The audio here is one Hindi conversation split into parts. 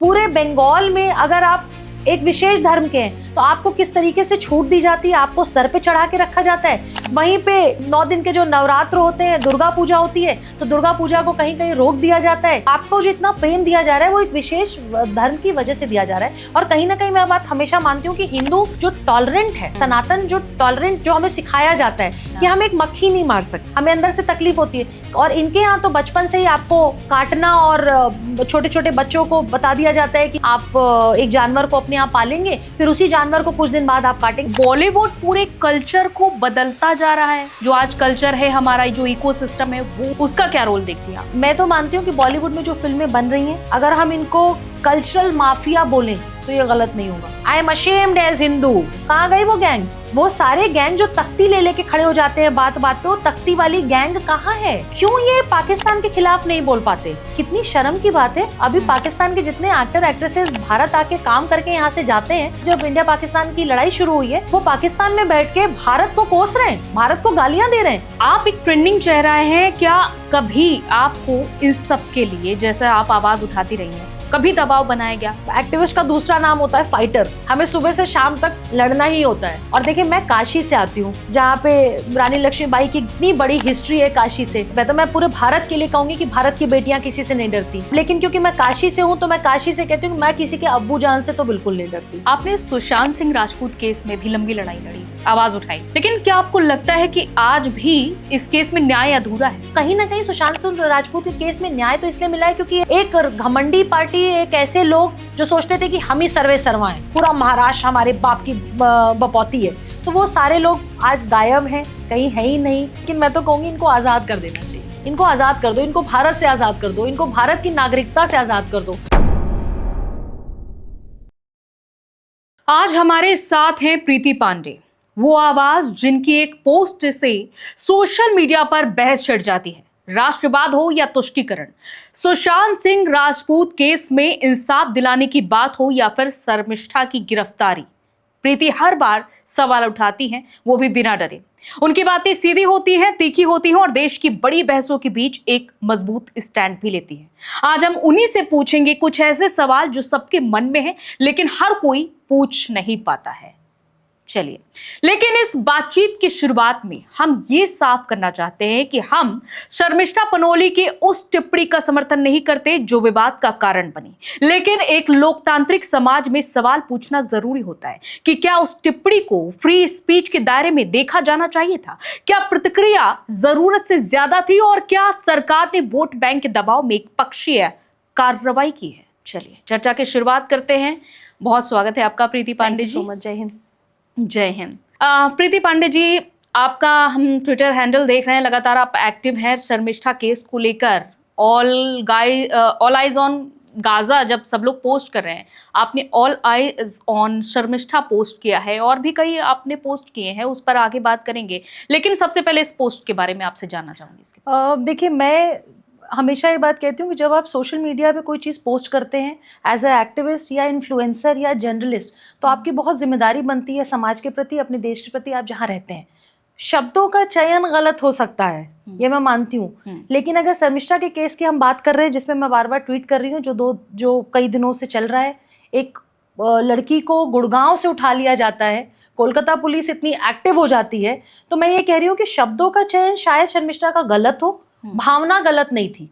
पूरे बंगाल में अगर आप एक विशेष धर्म के हैं तो आपको किस तरीके से छूट दी जाती है, आपको सर पे चढ़ा के रखा जाता है। वहीं पे 9 दिन के जो नवरात्र होते हैं, दुर्गा पूजा होती है, तो दुर्गा पूजा को कहीं कहीं रोक दिया जाता है। आपको जो इतना प्रेम दिया जा रहा है वो एक विशेष धर्म की वजह से दिया जा रहा है। और कहीं ना कहीं मैं बात हमेशा मानती हूँ कि हिंदू जो टॉलरेंट है, सनातन जो टॉलरेंट, जो हमें सिखाया जाता है कि हम एक मक्खी नहीं मार सकते, हमें अंदर से तकलीफ होती है। और इनके यहाँ तो बचपन से ही आपको काटना और छोटे छोटे बच्चों को बता दिया जाता है कि आप एक जानवर को अपने यहाँ पालेंगे, फिर उसी जानवर को कुछ दिन बाद आप काटेंगे। बॉलीवुड पूरे कल्चर को बदलता जा रहा है। जो आज कल्चर है हमारा, जो इकोसिस्टम है, वो उसका क्या रोल देखती हैं आप? मैं तो मानती हूँ कि बॉलीवुड में जो फिल्में बन रही हैं, अगर हम इनको कल्चरल माफिया बोलें तो ये गलत नहीं होगा। I am ashamed as Hindu. कहाँ गई वो गैंग? वो सारे गैंग जो तख्ती ले लेके खड़े हो जाते हैं बात बात पे, वो तख्ती वाली गैंग कहाँ है? क्यों ये पाकिस्तान के खिलाफ नहीं बोल पाते? कितनी शर्म की बात है। अभी पाकिस्तान के जितने एक्टर एक्ट्रेसेस भारत आके काम करके यहाँ से जाते हैं, जब इंडिया पाकिस्तान की लड़ाई शुरू हुई है, वो पाकिस्तान में बैठ के भारत को कोस रहे हैं, भारत को गालियां दे रहे हैं। आप एक ट्रेंडिंग चेहरा हैं, क्या कभी आपको इन सब के लिए, जैसे आप आवाज उठाती रही हैं, कभी दबाव बनाया गया? एक्टिविस्ट का दूसरा नाम होता है फाइटर। हमें सुबह से शाम तक लड़ना ही होता है। और देखिए, मैं काशी से आती हूँ, जहाँ पे रानी लक्ष्मीबाई की इतनी बड़ी हिस्ट्री है काशी से। मैं पूरे भारत के लिए कहूंगी कि भारत की बेटियां किसी से नहीं डरती, लेकिन क्योंकि मैं काशी से हूँ तो मैं काशी से कहती हूँ, मैं किसी के अब्बू जान से तो बिल्कुल नहीं डरती। आपने सुशांत सिंह राजपूत केस में भी लंबी लड़ाई लड़ी, आवाज उठाई, लेकिन क्या आपको लगता है कि आज भी इस केस में न्याय अधूरा है? कहीं ना कहीं सुशांत सिंह राजपूत के केस में न्याय तो इसलिए मिला है क्योंकि एक घमंडी पार्टी, एक ऐसे लोग जो सोचते थे कि हम ही सर्वे सर्वा हैं, पूरा महाराष्ट्र हमारे बाप की बपौती है, तो वो सारे लोग आज गायब हैं, कहीं है ही नहीं। लेकिन मैं तो कहूंगी इनको आजाद कर देना चाहिए। इनको आजाद कर दो, इनको भारत से आजाद कर दो, इनको भारत की नागरिकता से आजाद कर दो। आज हमारे साथ हैं प्रीति पांडे, वो आवाज जिनकी एक पोस्ट से सोशल मीडिया पर बहस छिड़ जाती है। राष्ट्रवाद हो या तुष्टीकरण, सुशांत सिंह राजपूत केस में इंसाफ दिलाने की बात हो या फिर शर्मिष्ठा की गिरफ्तारी, प्रीति हर बार सवाल उठाती हैं, वो भी बिना डरे। उनकी बातें सीधी होती हैं, तीखी होती हैं और देश की बड़ी बहसों के बीच एक मजबूत स्टैंड भी लेती हैं। आज हम उन्हीं से पूछेंगे कुछ ऐसे सवाल जो सबके मन में हैं, लेकिन हर कोई पूछ नहीं पाता है। चलिए, लेकिन इस बातचीत की शुरुआत में हम ये साफ करना चाहते हैं कि हम शर्मिष्ठा पनोली के उस टिप्पणी का समर्थन नहीं करते जो विवाद का कारण बनी, लेकिन एक लोकतांत्रिक समाज में सवाल पूछना जरूरी होता है कि क्या उस टिप्पणी को फ्री स्पीच के दायरे में देखा जाना चाहिए था? क्या प्रतिक्रिया जरूरत से ज्यादा थी? और क्या सरकार ने वोट बैंक के दबाव में एक पक्षीय कार्रवाई की है? चलिए चर्चा की शुरुआत करते हैं। बहुत स्वागत है आपका प्रीति पांडे जी। जय हिंद। जय हिंद। प्रीति पांडे जी, आपका हम ट्विटर हैंडल देख रहे हैं, लगातार आप एक्टिव हैं शर्मिष्ठा केस को लेकर। ऑल आइज ऑन गाजा जब सब लोग पोस्ट कर रहे हैं, आपने all eyes on Sharmishtha post किया है और भी कई आपने पोस्ट किए हैं, उस पर आगे बात करेंगे, लेकिन सबसे पहले इस पोस्ट के बारे में आपसे जानना चाहूंगी। देखिए, मैं हमेशा ये बात कहती हूँ कि जब आप सोशल मीडिया पे कोई चीज़ पोस्ट करते हैं एज ए एक्टिविस्ट या इन्फ्लुएंसर या जर्नलिस्ट, तो आपकी बहुत जिम्मेदारी बनती है समाज के प्रति, अपने देश के प्रति, आप जहाँ रहते हैं। शब्दों का चयन गलत हो सकता है, ये मैं मानती हूँ, लेकिन अगर शर्मिष्ठा के केस की हम बात कर रहे हैं, जिसमें मैं बार बार ट्वीट कर रही हूँ, जो कई दिनों से चल रहा है, एक लड़की को गुड़गांव से उठा लिया जाता है, कोलकाता पुलिस इतनी एक्टिव हो जाती है, तो मैं ये कह रही हूँ कि शब्दों का चयन शायद शर्मिष्ठा का गलत हो, भावना गलत नहीं थी।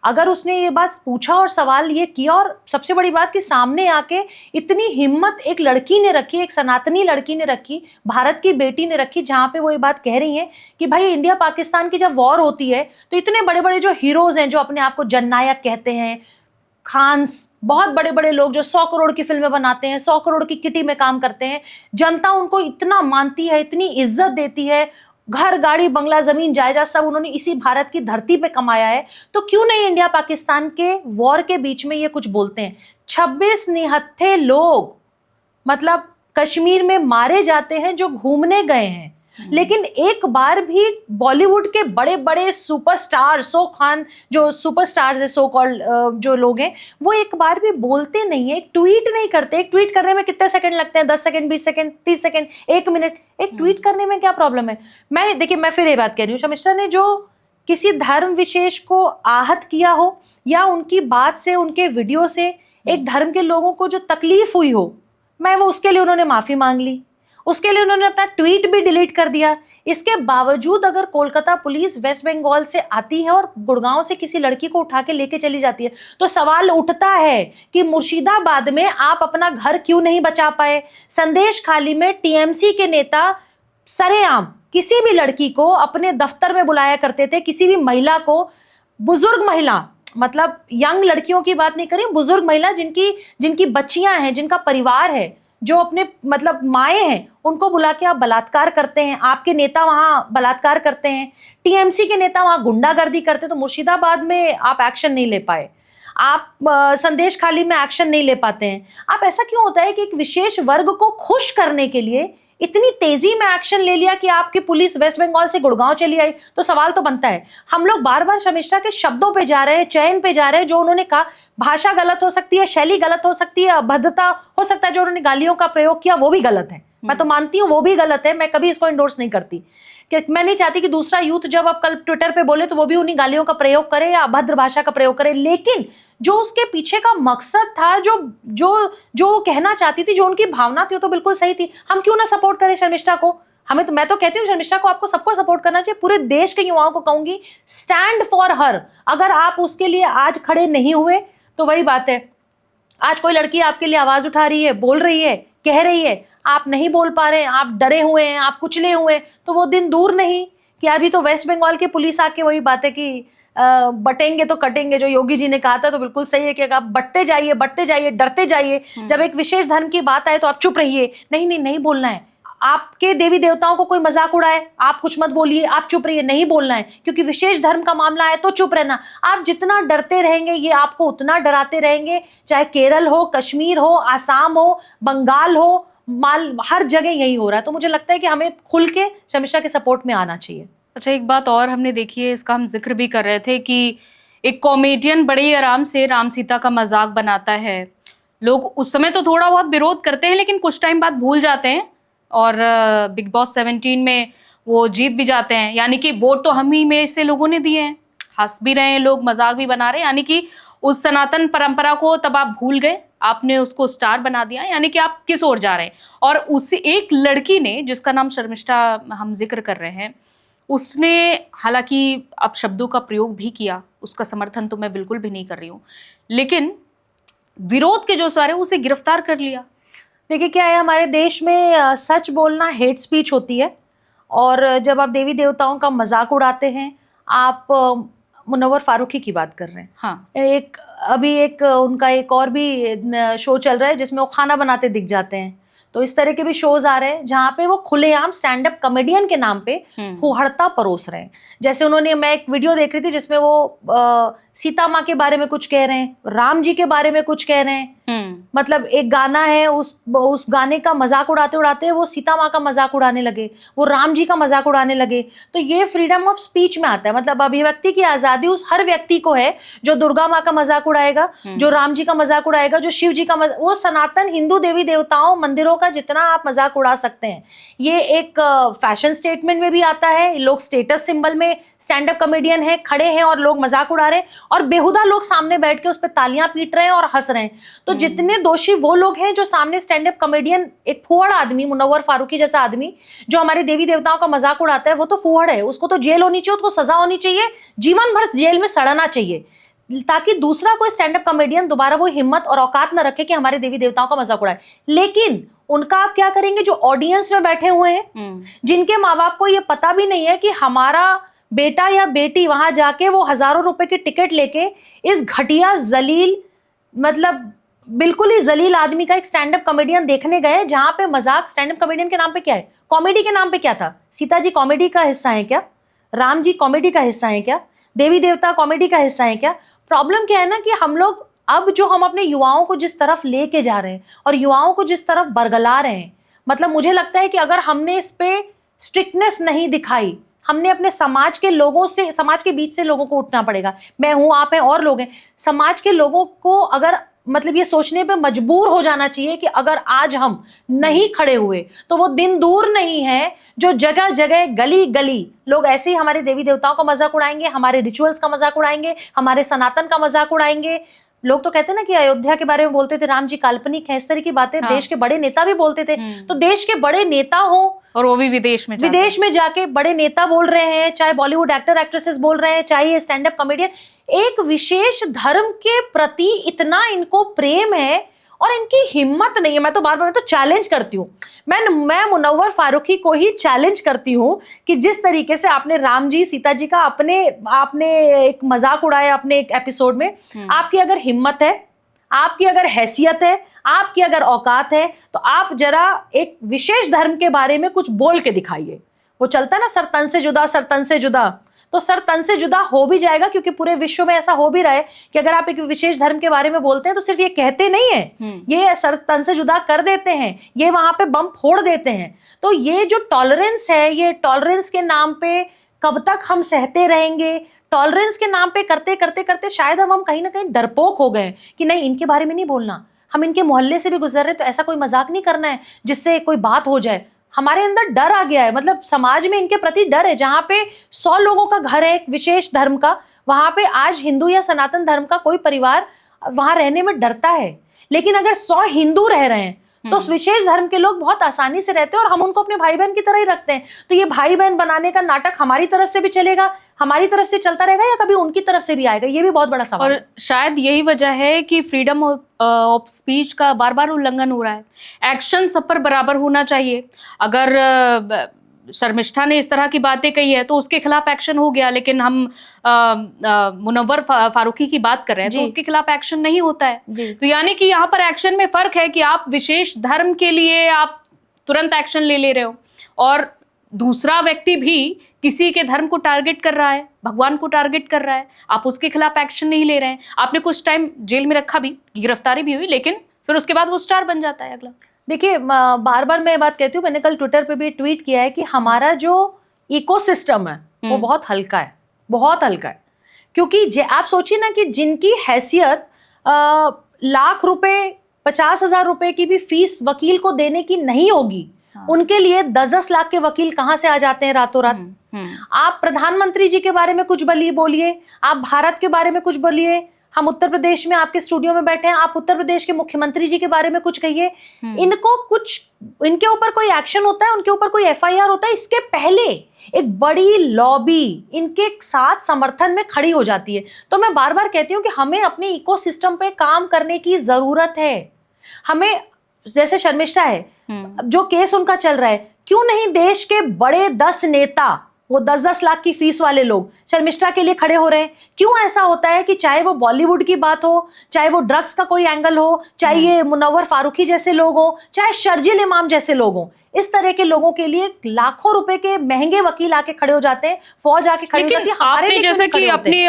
अगर उसने ये बात पूछा और सवाल ये किया, और सबसे बड़ी बात कि सामने आके इतनी हिम्मत एक लड़की ने रखी, एक सनातनी लड़की ने रखी, भारत की बेटी ने रखी, जहाँ पे वो ये बात कह रही हैं कि भाई इंडिया पाकिस्तान की जब वॉर होती है तो इतने बड़े बड़े जो हीरोज हैं, जो अपने आप को जननायक कहते हैं, खान्स, बहुत बड़े बड़े लोग जो 100 करोड़ की फिल्में बनाते हैं, 100 करोड़ की किटी में काम करते हैं, जनता उनको इतना मानती है, इतनी इज्जत देती है, घर गाड़ी बंगला जमीन जायदाद सब उन्होंने इसी भारत की धरती पे कमाया है, तो क्यों नहीं इंडिया पाकिस्तान के वॉर के बीच में ये कुछ बोलते हैं? 26 निहत्थे लोग मतलब कश्मीर में मारे जाते हैं जो घूमने गए हैं, लेकिन एक बार भी बॉलीवुड के बड़े बड़े सुपरस्टार, सो खान जो सुपरस्टार्स है, सो कॉल्ड जो लोग हैं, वो एक बार भी बोलते नहीं है, एक ट्वीट नहीं करते। एक ट्वीट करने में कितने सेकंड लगते हैं? 10 सेकंड, 20 सेकंड, 30 सेकंड, 1 मिनट। एक ट्वीट करने में क्या प्रॉब्लम है? मैं फिर ये बात कह रही हूँ, शर्मिष्ठा ने जो किसी धर्म विशेष को आहत किया हो या उनकी बात से, उनके वीडियो से एक धर्म के लोगों को जो तकलीफ हुई हो, मैं वो उसके लिए उन्होंने माफी मांग ली, उसके लिए उन्होंने अपना ट्वीट भी डिलीट कर दिया। इसके बावजूद अगर कोलकाता पुलिस वेस्ट बंगाल से आती है और गुड़गांव से किसी लड़की को उठा के लेके चली जाती है, तो सवाल उठता है कि मुर्शिदाबाद में आप अपना घर क्यों नहीं बचा पाए। संदेश खाली में टीएमसी के नेता सरेआम किसी भी लड़की को अपने दफ्तर में बुलाया करते थे, किसी भी महिला को, बुजुर्ग महिला, मतलब यंग लड़कियों की बात नहीं करें, बुजुर्ग महिला जिनकी बच्चियां हैं, जिनका परिवार है, जो अपने मतलब माए हैं, उनको बुला के आप बलात्कार करते हैं। आपके नेता वहां बलात्कार करते हैं, टीएमसी के नेता वहां गुंडागर्दी करते हैं। तो मुर्शिदाबाद में आप एक्शन नहीं ले पाए, आप संदेश खाली में एक्शन नहीं ले पाते हैं। आप ऐसा क्यों होता है कि एक विशेष वर्ग को खुश करने के लिए इतनी तेजी में एक्शन ले लिया कि आपकी पुलिस वेस्ट बंगाल से गुड़गांव चली आई? तो सवाल तो बनता है। हम लोग बार बार शर्मिष्ठा के शब्दों पे जा रहे हैं, चयन पे जा रहे हैं, जो उन्होंने कहा। भाषा गलत हो सकती है, शैली गलत हो सकती है, अभद्रता हो सकता है, जो उन्होंने गालियों का प्रयोग किया वो भी गलत है। मैं तो मानती हूँ वो भी गलत है, मैं कभी इसको इंडोर्स नहीं करती। कि मैं नहीं चाहती कि दूसरा यूथ जब अब कल ट्विटर पे बोले तो वो भी उन्हीं गालियों का प्रयोग करे या अभद्र भाषा का प्रयोग करे, लेकिन जो उसके पीछे का मकसद था, जो जो जो कहना चाहती थी, जो उनकी भावना थी, वो तो बिल्कुल सही थी। हम क्यों ना सपोर्ट करें शर्मिष्ठा को? हमें तो, मैं तो कहती हूँ शर्मिष्ठा को आपको सबको सपोर्ट करना चाहिए। पूरे देश के युवाओं को कहूंगी, स्टैंड फॉर हर। अगर आप उसके लिए आज खड़े नहीं हुए तो वही बात है, आज कोई लड़की आपके लिए आवाज उठा रही है, बोल रही है, कह रही है, आप नहीं बोल पा रहे हैं, आप डरे हुए हैं, आप कुचले हुए हैं, तो वो दिन दूर नहीं कि अभी तो वेस्ट बंगाल की पुलिस आके वही बात है कि बटेंगे तो कटेंगे, जो योगी जी ने कहा था। तो बिल्कुल सही है कि आप बटते जाइए, डरते जाइए। जब एक विशेष धर्म की बात आए तो आप चुप रहिए, नहीं बोलना है। आपके देवी देवताओं को कोई मजाक उड़ाए, आप कुछ मत बोलिए, आप चुप रहिए, नहीं बोलना है, क्योंकि विशेष धर्म का मामला है तो चुप रहना। आप जितना डरते रहेंगे ये आपको उतना डराते रहेंगे, चाहे केरल हो, कश्मीर हो, आसाम हो, बंगाल हो, हर जगह यही हो रहा है। तो मुझे लगता है कि हमें खुल के शर्मिष्ठा के सपोर्ट में आना चाहिए। अच्छा, एक बात और हमने देखी है, इसका हम जिक्र भी कर रहे थे कि एक कॉमेडियन बड़े ही आराम से राम सीता का मजाक बनाता है। लोग उस समय तो थोड़ा बहुत विरोध करते हैं, लेकिन कुछ टाइम बाद भूल जाते हैं और बिग बॉस 17 में वो जीत भी जाते हैं। यानी कि वोट तो हम ही में से लोगों ने दिए हैं, हंस भी रहे हैं लोग, मजाक भी बना रहे हैं। यानी कि उस सनातन परंपरा को तब आप भूल गए, आपने उसको स्टार बना दिया। यानी कि आप किस ओर जा रहे हैं। और उसी एक लड़की ने, जिसका नाम शर्मिष्ठा हम जिक्र कर रहे हैं, उसने हालांकि अब शब्दों का प्रयोग भी किया, उसका समर्थन तो मैं बिल्कुल भी नहीं कर रही हूँ, लेकिन विरोध के जो सारे उसे गिरफ्तार कर लिया। देखिए क्या है, हमारे देश में सच बोलना हेट स्पीच होती है। और जब आप देवी देवताओं का मजाक उड़ाते हैं, आप मुनव्वर फारूकी की बात कर रहे हैं। हाँ, अभी एक उनका एक और भी शो चल रहा है जिसमें वो खाना बनाते दिख जाते हैं। तो इस तरह के भी शोज आ रहे हैं जहाँ पे वो खुलेआम स्टैंड अप कॉमेडियन के नाम पे हुहड़ता परोस रहे हैं। जैसे मैं एक वीडियो देख रही थी जिसमें वो सीता माँ के बारे में कुछ कह रहे हैं, राम जी के बारे में कुछ कह रहे हैं। मतलब एक गाना है, उस गाने का मजाक उड़ाते उड़ाते वो सीता माँ का मजाक उड़ाने लगे, वो राम जी का मजाक उड़ाने लगे। तो ये फ्रीडम ऑफ स्पीच में आता है। मतलब अभिव्यक्ति की आजादी उस हर व्यक्ति को है जो दुर्गा माँ का मजाक उड़ाएगा, जो राम जी का मजाक उड़ाएगा, जो शिव जी का वो सनातन हिंदू देवी देवताओं मंदिरों का जितना आप मजाक उड़ा सकते हैं। ये एक फैशन स्टेटमेंट में भी आता है। लोग स्टेटस सिंबल में स्टैंड अप कॉमेडियन है, खड़े हैं और लोग मजाक उड़ा रहे हैं, और बेहुदा लोग सामने बैठ के उस पर तालियां पीट रहे हैं और हंस रहे हैं। तो जितने दोषी वो लोग हैं जो सामने स्टैंड अप कॉमेडियन, एक फुहड़ आदमी, मुनव्वर फारूकी जैसा आदमी जो हमारे देवी देवताओं का मजाक उड़ाता है, वो तो फुहड़ है, उसको तो जेल होनी चाहिए, उसको सजा होनी चाहिए, जीवन भर जेल में सड़ना चाहिए, ताकि दूसरा कोई स्टैंड अप कॉमेडियन दोबारा वो हिम्मत और औकात न रखे कि हमारे देवी देवताओं का मजाक उड़ाए। लेकिन उनका आप क्या करेंगे? जो ऑडियंस में बैठे हुए हैं, जिनके माँ बाप को ये पता भी नहीं है कि हमारा बेटा या बेटी वहां जाके वो हजारों रुपए की टिकट लेके इस घटिया जलील, मतलब बिल्कुल ही जलील आदमी का एक स्टैंड अप कॉमेडियन देखने गए, जहां पे मजाक स्टैंड अप कॉमेडियन के नाम पे क्या है, कॉमेडी के नाम पे क्या था? सीता जी कॉमेडी का हिस्सा है क्या? राम जी कॉमेडी का हिस्सा है क्या? देवी देवता कॉमेडी का हिस्सा है क्या? प्रॉब्लम क्या है ना कि हम लोग अब जो हम अपने युवाओं को जिस तरफ लेके जा रहे हैं और युवाओं को जिस तरफ बरगला रहे हैं, मतलब मुझे लगता है कि अगर हमने इस पे स्ट्रिक्टनेस नहीं दिखाई, हमने अपने समाज के लोगों से, समाज के बीच से लोगों को उठना पड़ेगा। मैं हूं, आप हैं और लोग हैं। समाज के लोगों को अगर मतलब ये सोचने पे मजबूर हो जाना चाहिए कि अगर आज हम नहीं खड़े हुए तो वो दिन दूर नहीं है जो जगह जगह, गली गली लोग ऐसे ही हमारे देवी देवताओं का मजाक उड़ाएंगे, हमारे रिचुअल्स का मजाक उड़ाएंगे, हमारे सनातन का मजाक उड़ाएंगे। लोग तो कहते हैं ना कि अयोध्या के बारे में बोलते थे राम जी काल्पनिक है, इस तरह की बातें हाँ। देश के बड़े नेता भी बोलते थे। तो देश के बड़े नेता हो और वो भी विदेश में जाके बड़े नेता बोल रहे हैं, चाहे बॉलीवुड एक्टर एक्ट्रेसेस बोल रहे हैं, चाहे ये स्टैंड अप कॉमेडियन, एक विशेष धर्म के प्रति इतना इनको प्रेम है और इनकी हिम्मत नहीं है। मैं तो बार बार तो चैलेंज करती हूँ, मैं मुनव्वर फारूकी को ही चैलेंज करती हूँ कि जिस तरीके से आपने राम जी सीता जी का आपने एक मजाक उड़ाया अपने एक एपिसोड में, आपकी अगर हिम्मत है, आपकी अगर हैसियत है, आपकी अगर औकात है, तो आप जरा एक विशेष धर्म के बारे में कुछ बोल के दिखाइए। वो चलता ना सर तन से जुदा, सर तन से जुदा, तो सर तन से जुदा हो भी जाएगा, क्योंकि पूरे विश्व में ऐसा हो भी रहा है कि अगर आप एक विशेष धर्म के बारे में बोलते हैं तो सिर्फ ये कहते नहीं है, ये सर तन से जुदा कर देते हैं, ये वहां पे बम फोड़ देते हैं। तो ये जो टॉलरेंस है, ये टॉलरेंस के नाम पे कब तक हम सहते रहेंगे? टॉलरेंस के नाम पे करते करते करते शायद हम कहीं ना कहीं डरपोक हो गए कि नहीं, इनके बारे में नहीं बोलना, हम इनके मोहल्ले से भी गुजर रहे तो ऐसा कोई मजाक नहीं करना है जिससे कोई बात हो जाए। हमारे अंदर डर आ गया है, मतलब समाज में इनके प्रति डर है। जहां पे 100 लोगों का घर है एक विशेष धर्म का, वहां पे आज हिंदू या सनातन धर्म का कोई परिवार वहां रहने में डरता है। लेकिन अगर 100 हिंदू रह रहे हैं तो उस विशेष धर्म के लोग बहुत आसानी से रहते हैं और हम उनको अपने भाई बहन की तरह ही रखते हैं। तो ये भाई बहन बनाने का नाटक हमारी तरफ से भी चलेगा, हमारी तरफ से चलता रहेगा, या कभी उनकी तरफ से भी आएगा? ये भी बहुत बड़ा सवाल है। और शायद यही वजह है कि फ्रीडम ऑफ स्पीच का बार बार उल्लंघन हो रहा है। एक्शन सब पर बराबर होना चाहिए। अगर शर्मिष्ठा ने इस तरह की बातें कही है तो उसके खिलाफ एक्शन हो गया, लेकिन हम मुनव्वर फारूकी की बात कर रहे हैं तो उसके खिलाफ एक्शन नहीं होता है। तो यानी कि यहाँ पर एक्शन में फर्क है कि आप विशेष धर्म के लिए आप तुरंत एक्शन ले रहे हो, और दूसरा व्यक्ति भी किसी के धर्म को टारगेट कर रहा है, भगवान को टारगेट कर रहा है, आप उसके खिलाफ एक्शन नहीं ले रहे हैं। आपने कुछ टाइम जेल में रखा भी, गिरफ्तारी भी हुई, लेकिन फिर उसके बाद वो स्टार बन जाता है अगला। देखिए, बार बार मैं ये बात कहती हूँ, मैंने कल ट्विटर पे भी ट्वीट किया है कि हमारा जो इकोसिस्टम है वो बहुत हल्का है, बहुत हल्का है। क्योंकि आप सोचिए ना कि जिनकी हैसियत लाख रुपए 50,000 रुपए की भी फीस वकील को देने की नहीं होगी, उनके लिए 10-10 लाख के वकील कहां से आ जाते हैं रातों रात। आप प्रधानमंत्री जी के बारे में कुछ बोलिए, आप भारत के बारे में कुछ बोलिए, हम उत्तर प्रदेश में आपके स्टूडियो में बैठे हैं, आप उत्तर प्रदेश के मुख्यमंत्री जी के बारे में कुछ कहिए, इनके ऊपर कोई एक्शन होता है, उनके ऊपर कोई एफआईआर होता है, इसके पहले एक बड़ी लॉबी इनके साथ समर्थन में खड़ी हो जाती है। तो मैं बार बार कहती हूँ कि हमें अपने इकोसिस्टम पे काम करने की जरूरत है। हमें, जैसे शर्मिष्ठा है, जो केस उनका चल रहा है, क्यों नहीं देश के बड़े 10 नेता, वो 10-10 लाख की फीस वाले लोग शर्मिष्ठा के लिए खड़े हो रहे हैं? क्यों ऐसा होता है कि चाहे वो बॉलीवुड की बात हो, चाहे वो ड्रग्स का कोई एंगल हो, चाहे ये मुनव्वर फारूकी जैसे लोग हो, चाहे शर्जील इमाम जैसे लोग हो, इस तरह के लोगों के लिए लाखों रुपए के महंगे वकील आके खड़े हो जाते हैं, फौज आके खड़ी हो जाती है। आपने जैसे कि अपने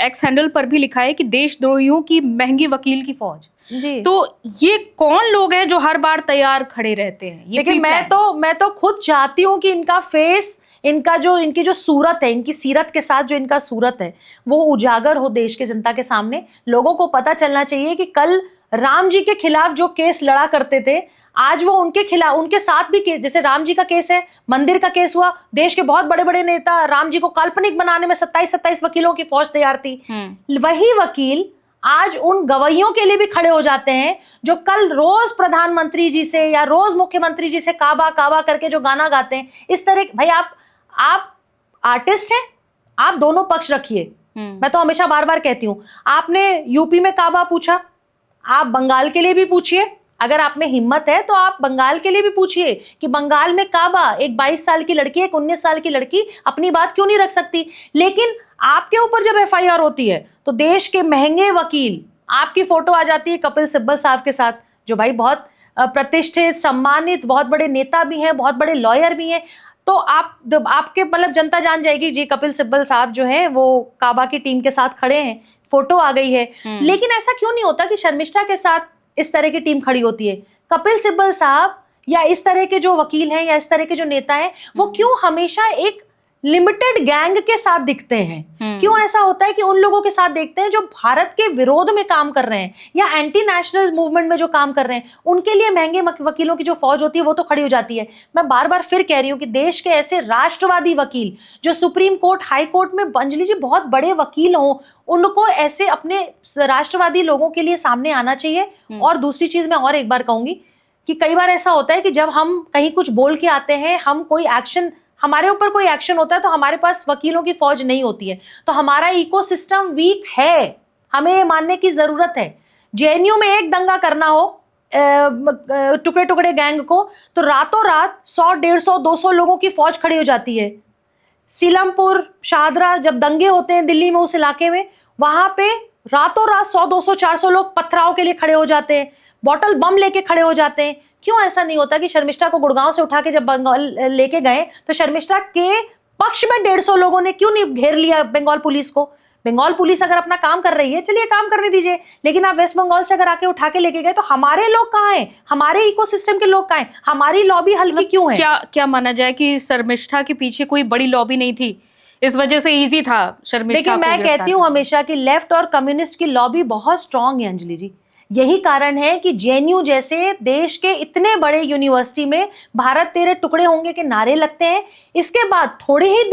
एक्स हैंडल पर भी लिखा है कि देशद्रोहियों की महंगी वकील की फौज जी, तो ये कौन लोग हैं जो हर बार तैयार खड़े रहते हैं? लेकिन मैं तो खुद चाहती हूँ कि इनका फेस, इनकी जो सूरत है, इनकी सीरत के साथ जो इनका सूरत है, वो उजागर हो देश के जनता के सामने। लोगों को पता चलना चाहिए कि कल राम जी के खिलाफ जो केस लड़ा करते थे, आज वो उनके खिलाफ, उनके साथ भी केस, जैसे राम जी का केस है, मंदिर का केस हुआ, देश के बहुत बड़े बड़े नेता राम जी को काल्पनिक बनाने में 27 वकीलों की फौज तैयार थी। वही वकील आज उन गवाहियों के लिए भी खड़े हो जाते हैं जो कल रोज प्रधानमंत्री जी से या रोज मुख्यमंत्री जी से काबा काबा करके जो गाना गाते हैं। इस तरह, भाई आप आर्टिस्ट हैं, आप दोनों पक्ष रखिए। मैं तो हमेशा बार बार कहती हूं, आपने यूपी में काबा पूछा, आप बंगाल के लिए भी पूछिए। अगर आप में हिम्मत है तो आप बंगाल के लिए भी पूछिए कि बंगाल में काबा, एक 22 साल की लड़की, एक 19 साल की लड़की अपनी बात क्यों नहीं रख सकती? लेकिन आपके ऊपर जब एफआईआर होती है तो देश के महंगे वकील, आपकी फोटो आ जाती है कपिल सिब्बल साहब के साथ, जो भाई बहुत प्रतिष्ठित, सम्मानित, बहुत बड़े नेता भी हैं, बहुत बड़े लॉयर भी हैं। तो आपके मतलब जनता जान जाएगी जी कपिल सिब्बल साहब जो हैं वो काबा की टीम के साथ खड़े हैं, फोटो आ गई है। लेकिन ऐसा क्यों नहीं होता कि शर्मिष्ठा के साथ इस तरह की टीम खड़ी होती है? कपिल सिब्बल साहब या इस तरह के जो वकील हैं या इस तरह के जो नेता हैं, वो क्यों हमेशा एक लिमिटेड गैंग के साथ दिखते हैं। क्यों ऐसा होता है कि उन लोगों के साथ देखते हैं जो भारत के विरोध में काम कर रहे हैं या एंटी नेशनल मूवमेंट में जो काम कर रहे हैं, उनके लिए महंगे वकीलों की जो फौज होती है वो तो खड़ी हो जाती है। मैं बार बार फिर कह रही हूं कि देश के ऐसे राष्ट्रवादी वकील जो सुप्रीम कोर्ट, हाई कोर्ट में, अंजलि जी, बहुत बड़े वकील हो, उनको ऐसे अपने राष्ट्रवादी लोगों के लिए सामने आना चाहिए। और दूसरी चीज मैं और एक बार कहूंगी कि कई बार ऐसा होता है कि जब हम कहीं कुछ बोल के आते हैं, हम कोई एक्शन, हमारे ऊपर कोई एक्शन होता है तो हमारे पास वकीलों की फौज नहीं होती है, तो हमारा इकोसिस्टम वीक है। हमें ये मानने की जरूरत है। जेएनयू में एक दंगा करना हो टुकड़े टुकड़े गैंग को, तो रातों रात 100, 150, 200 लोगों की फौज खड़ी हो जाती है। सीलमपुर, शाहदरा जब दंगे होते हैं दिल्ली में, उस इलाके में, वहां पे रातों रात 100, 200, 400 लोग पथराव के लिए खड़े हो जाते हैं, बॉटल बम लेके खड़े हो जाते हैं। क्यों ऐसा नहीं होता कि शर्मिष्ठा को गुड़गांव से उठा के जब बंगाल लेके गए तो शर्मिष्ठा के पक्ष में 150 लोगों ने क्यों नहीं घेर लिया बंगाल पुलिस को? बंगाल पुलिस अगर अपना काम कर रही है, चलिए काम करने दीजिए, लेकिन आप वेस्ट बंगाल से अगर आके उठा के लेके गए तो हमारे लोग कहाँ हैं? हमारे इकोसिस्टम के लोग कहाँ हैं? हमारी लॉबी हल्की क्यों है? क्या माना जाए कि शर्मिष्ठा के पीछे कोई बड़ी लॉबी नहीं थी, इस वजह से इजी था शर्मिष्ठा को? देखिए, मैं कहती हूँ हमेशा कि लेफ्ट और कम्युनिस्ट की लॉबी बहुत स्ट्रांग है अंजलि जी। यही कारण है कि जेएनयू जैसे देश के इतने बड़े यूनिवर्सिटी में भारत तेरे टुकड़े होंगे के नारे लगते हैं। इसके बाद थोड़े ही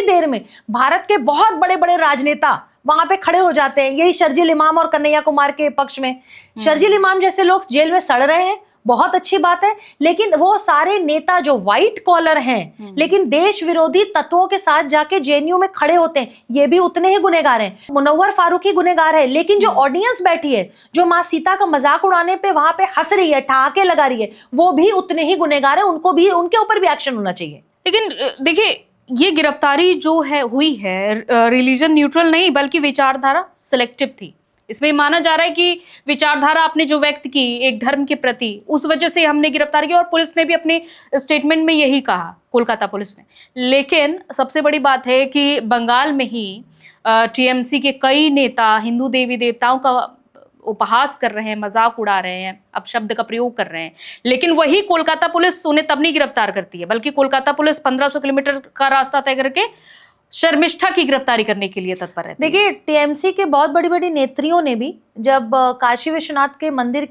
देर में भारत के बहुत बड़े बड़े राजनेता वहां पे खड़े हो जाते हैं, यही शर्जील इमाम और कन्हैया कुमार के पक्ष में। शर्जील इमाम जैसे लोग जेल में सड़ रहे हैं, बहुत अच्छी बात है, लेकिन वो सारे नेता जो व्हाइट कॉलर हैं लेकिन देश विरोधी तत्वों के साथ जाके जेएनयू में खड़े होते हैं, ये भी उतने ही गुनहगार हैं। मुनव्वर फारूकी गुनहगार है, लेकिन जो ऑडियंस बैठी है, जो माँ सीता का मजाक उड़ाने पे वहां पे हंस रही है, ठहाके लगा रही है, वो भी उतने ही गुनहगार है। उनको भी, उनके ऊपर भी एक्शन होना चाहिए। लेकिन देखिए, ये गिरफ्तारी जो है हुई है रिलीजन न्यूट्रल नहीं बल्कि विचारधारा सिलेक्टिव थी। इसमें माना जा रहा है कि विचारधारा आपने जो व्यक्त की एक धर्म के प्रति, उस वजह से हमने गिरफ्तार किया, और पुलिस ने भी अपने स्टेटमेंट में यही कहा, कोलकाता पुलिस ने। लेकिन सबसे बड़ी बात है कि बंगाल में ही टीएमसी के कई नेता हिंदू देवी देवताओं का उपहास कर रहे हैं, मजाक उड़ा रहे हैं, अपशब्द का प्रयोग कर रहे हैं, लेकिन वही कोलकाता पुलिस उन्हें तब नहीं गिरफ्तार करती है, बल्कि कोलकाता पुलिस 1500 किलोमीटर का रास्ता तय करके शर्मिष्ठा की गिरफ्तारी करने के लिए तत्पर है। देखिए, टीएमसी के बहुत बड़ी बड़ी नेत्रियों ने भी, जब काशी विश्वनाथ के मंदिर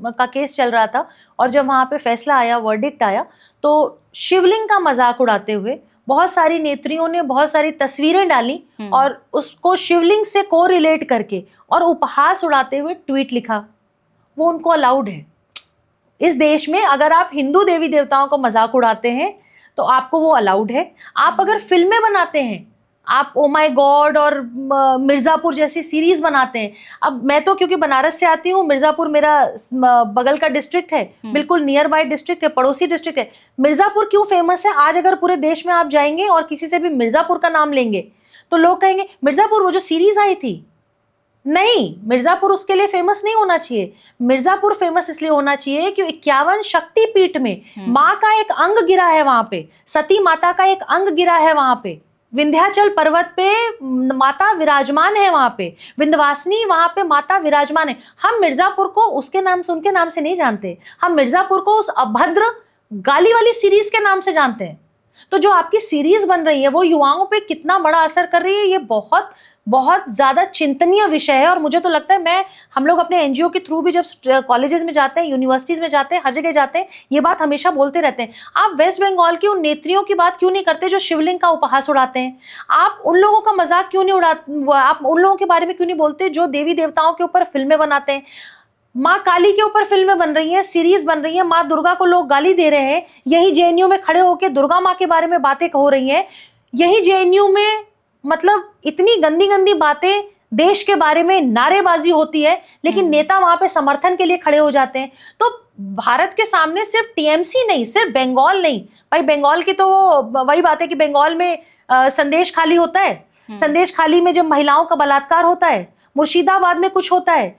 का केस चल रहा था और जब वहां पे फैसला आया, वर्डिक्ट आया, तो शिवलिंग का मजाक उड़ाते हुए बहुत सारी नेत्रियों ने बहुत सारी तस्वीरें डाली और उसको शिवलिंग से को रिलेट करके और उपहास उड़ाते हुए ट्वीट लिखा। वो उनको अलाउड है इस देश में। अगर आप हिंदू देवी देवताओं को मजाक उड़ाते हैं तो आपको वो अलाउड है। आप अगर फिल्में बनाते हैं, आप ओ माय गॉड और मिर्जापुर जैसी सीरीज बनाते हैं। अब मैं तो क्योंकि बनारस से आती हूँ, मिर्जापुर मेरा बगल का डिस्ट्रिक्ट है, बिल्कुल नियर बाय डिस्ट्रिक्ट है, पड़ोसी डिस्ट्रिक्ट है। मिर्जापुर क्यों फेमस है? आज अगर पूरे देश में आप जाएंगे और किसी से भी मिर्जापुर का नाम लेंगे तो लोग कहेंगे मिर्जापुर वो जो सीरीज आई थी। नहीं, मिर्जापुर उसके लिए फेमस नहीं होना चाहिए। मिर्जापुर फेमस इसलिए होना चाहिए कि 51 शक्तिपीठ में माँ का एक अंग गिरा है वहां पे, सती माता का एक अंग गिरा है वहां पे, विंध्याचल पर्वत पे माता विराजमान है, वहां पे विंध्यवासिनी, वहां पे माता विराजमान है। हम मिर्जापुर को उसके नाम से, उनके नाम से नहीं जानते। हम मिर्जापुर को उस अभद्र गाली वाली सीरीज के नाम से जानते हैं। तो जो आपकी सीरीज बन रही है वो युवाओं पे कितना बड़ा असर कर रही है, ये बहुत बहुत ज्यादा चिंतनीय विषय है। और मुझे तो लगता है, हम लोग अपने एनजीओ के थ्रू भी जब कॉलेजेस में जाते हैं, यूनिवर्सिटीज में जाते हैं, हर जगह जाते हैं, ये बात हमेशा बोलते रहते हैं। आप वेस्ट बंगाल की उन नेत्रियों की बात क्यों नहीं करते जो शिवलिंग का उपहास उड़ाते हैं? आप उन लोगों का मजाक क्यों नहीं उड़ाते? आप उन लोगों के बारे में क्यों नहीं बोलते जो देवी देवताओं के ऊपर फिल्में बनाते हैं? माँ काली के ऊपर फिल्में बन रही हैं, सीरीज बन रही है, माँ दुर्गा को लोग गाली दे रहे हैं, यही जेएनयू में खड़े होकर दुर्गा माँ के बारे में बातें हो रही हैं। यही जेएनयू में मतलब इतनी गंदी गंदी बातें देश के बारे में नारेबाजी होती है, लेकिन नेता वहां पे समर्थन के लिए खड़े हो जाते हैं। तो भारत के सामने सिर्फ टीएमसी नहीं, सिर्फ बंगाल नहीं, भाई बंगाल की तो वही बात है कि बंगाल में संदेश खाली होता है, संदेश खाली में जब महिलाओं का बलात्कार होता है, मुर्शिदाबाद में कुछ होता है,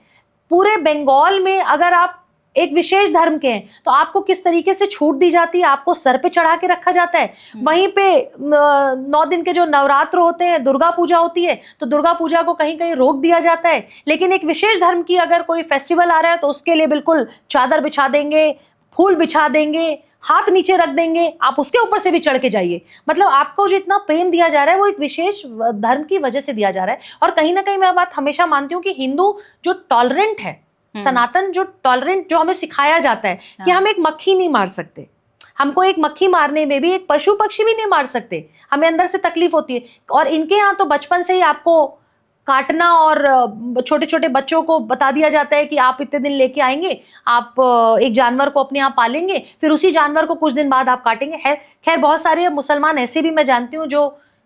पूरे बंगाल में अगर आप एक विशेष धर्म के हैं तो आपको किस तरीके से छूट दी जाती है, आपको सर पे चढ़ा के रखा जाता है। वहीं पे 9 दिन के जो नवरात्र होते हैं, दुर्गा पूजा होती है, तो दुर्गा पूजा को कहीं कहीं रोक दिया जाता है। लेकिन एक विशेष धर्म की अगर कोई फेस्टिवल आ रहा है तो उसके लिए बिल्कुल चादर बिछा देंगे, फूल बिछा देंगे, हाथ नीचे रख देंगे, आप उसके ऊपर से भी चढ़ के जाइए। मतलब आपको जो इतना प्रेम दिया जा रहा है वो एक विशेष धर्म की वजह से दिया जा रहा है। और कहीं ना कहीं मैं बात हमेशा मानती हूँ कि हिंदू जो टॉलरेंट है, सनातन जो टॉलरेंट, जो हमें सिखाया जाता है कि हम एक मक्खी नहीं मार सकते, हमको एक मक्खी मारने में भी, एक पशु पक्षी भी नहीं मार सकते, हमें अंदर से तकलीफ होती है। और इनके यहाँ तो बचपन से ही आपको काटना और छोटे छोटे बच्चों को बता दिया जाता है कि आप इतने दिन लेके आएंगे, आप एक जानवर को अपने यहाँ पालेंगे, फिर उसी जानवर को कुछ दिन बाद आप काटेंगे। खैर बहुत सारे मुसलमान ऐसे भी मैं जानती हूँ जो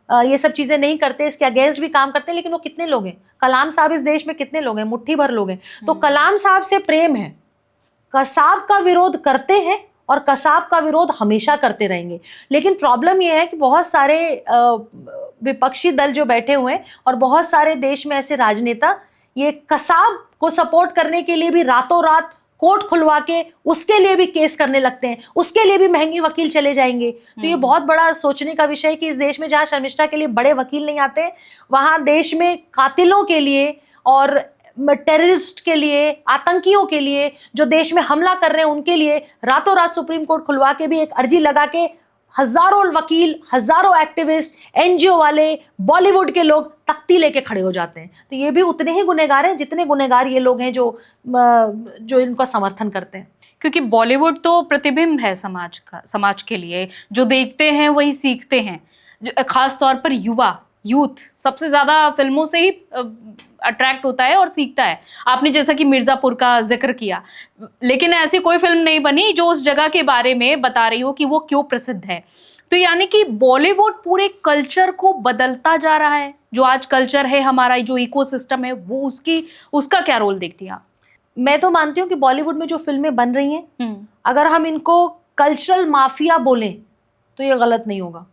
ये सब चीजें नहीं करते, इसके अगेंस्ट भी काम करते हैं, लेकिन वो कितने लोग हैं? कलाम साहब इस देश में कितने लोग हैं? मुट्ठी भर लोग हैं। तो कलाम साहब से प्रेम है, कसाब का विरोध करते हैं और कसाब का विरोध हमेशा करते रहेंगे। लेकिन प्रॉब्लम यह है कि बहुत सारे विपक्षी दल जो बैठे हुए हैं और बहुत सारे देश में ऐसे राजनेता ये कसाब को सपोर्ट करने के लिए भी रातों रात कोर्ट खुलवा के उसके लिए भी केस करने लगते हैं, उसके लिए भी महंगे वकील चले जाएंगे। तो ये बहुत बड़ा सोचने का विषय है कि इस देश में जहाँ शर्मिष्ठा के लिए बड़े वकील नहीं आते, वहाँ देश में कातिलों के लिए और टेररिस्ट के लिए, आतंकियों के लिए, जो देश में हमला कर रहे हैं उनके लिए रातों रात सुप्रीम कोर्ट खुलवा के भी एक अर्जी लगा के हजारों वकील, हजारों एक्टिविस्ट, एनजीओ वाले, बॉलीवुड के लोग तख्ती लेके खड़े हो जाते हैं। तो ये भी उतने ही गुनहगार हैं जितने गुनहगार ये लोग हैं जो इनका समर्थन करते हैं। क्योंकि बॉलीवुड तो प्रतिबिंब है समाज का, समाज के लिए जो देखते हैं वही सीखते हैं। खास तौर पर यूथ सबसे ज्यादा फिल्मों से ही अट्रैक्ट होता है और सीखता है। आपने जैसा कि मिर्जापुर का जिक्र किया, लेकिन ऐसी कोई फिल्म नहीं बनी जो उस जगह के बारे में बता रही हो कि वो क्यों प्रसिद्ध है। तो यानी कि बॉलीवुड पूरे कल्चर को बदलता जा रहा है। जो आज कल्चर है हमारा, जो इकोसिस्टम है, वो उसका क्या रोल देखती हैं आप? मैं तो मानती हूँ कि बॉलीवुड में जो फिल्में बन रही हैं, अगर हम इनको कल्चरल माफिया बोलें तो ये गलत नहीं होगा।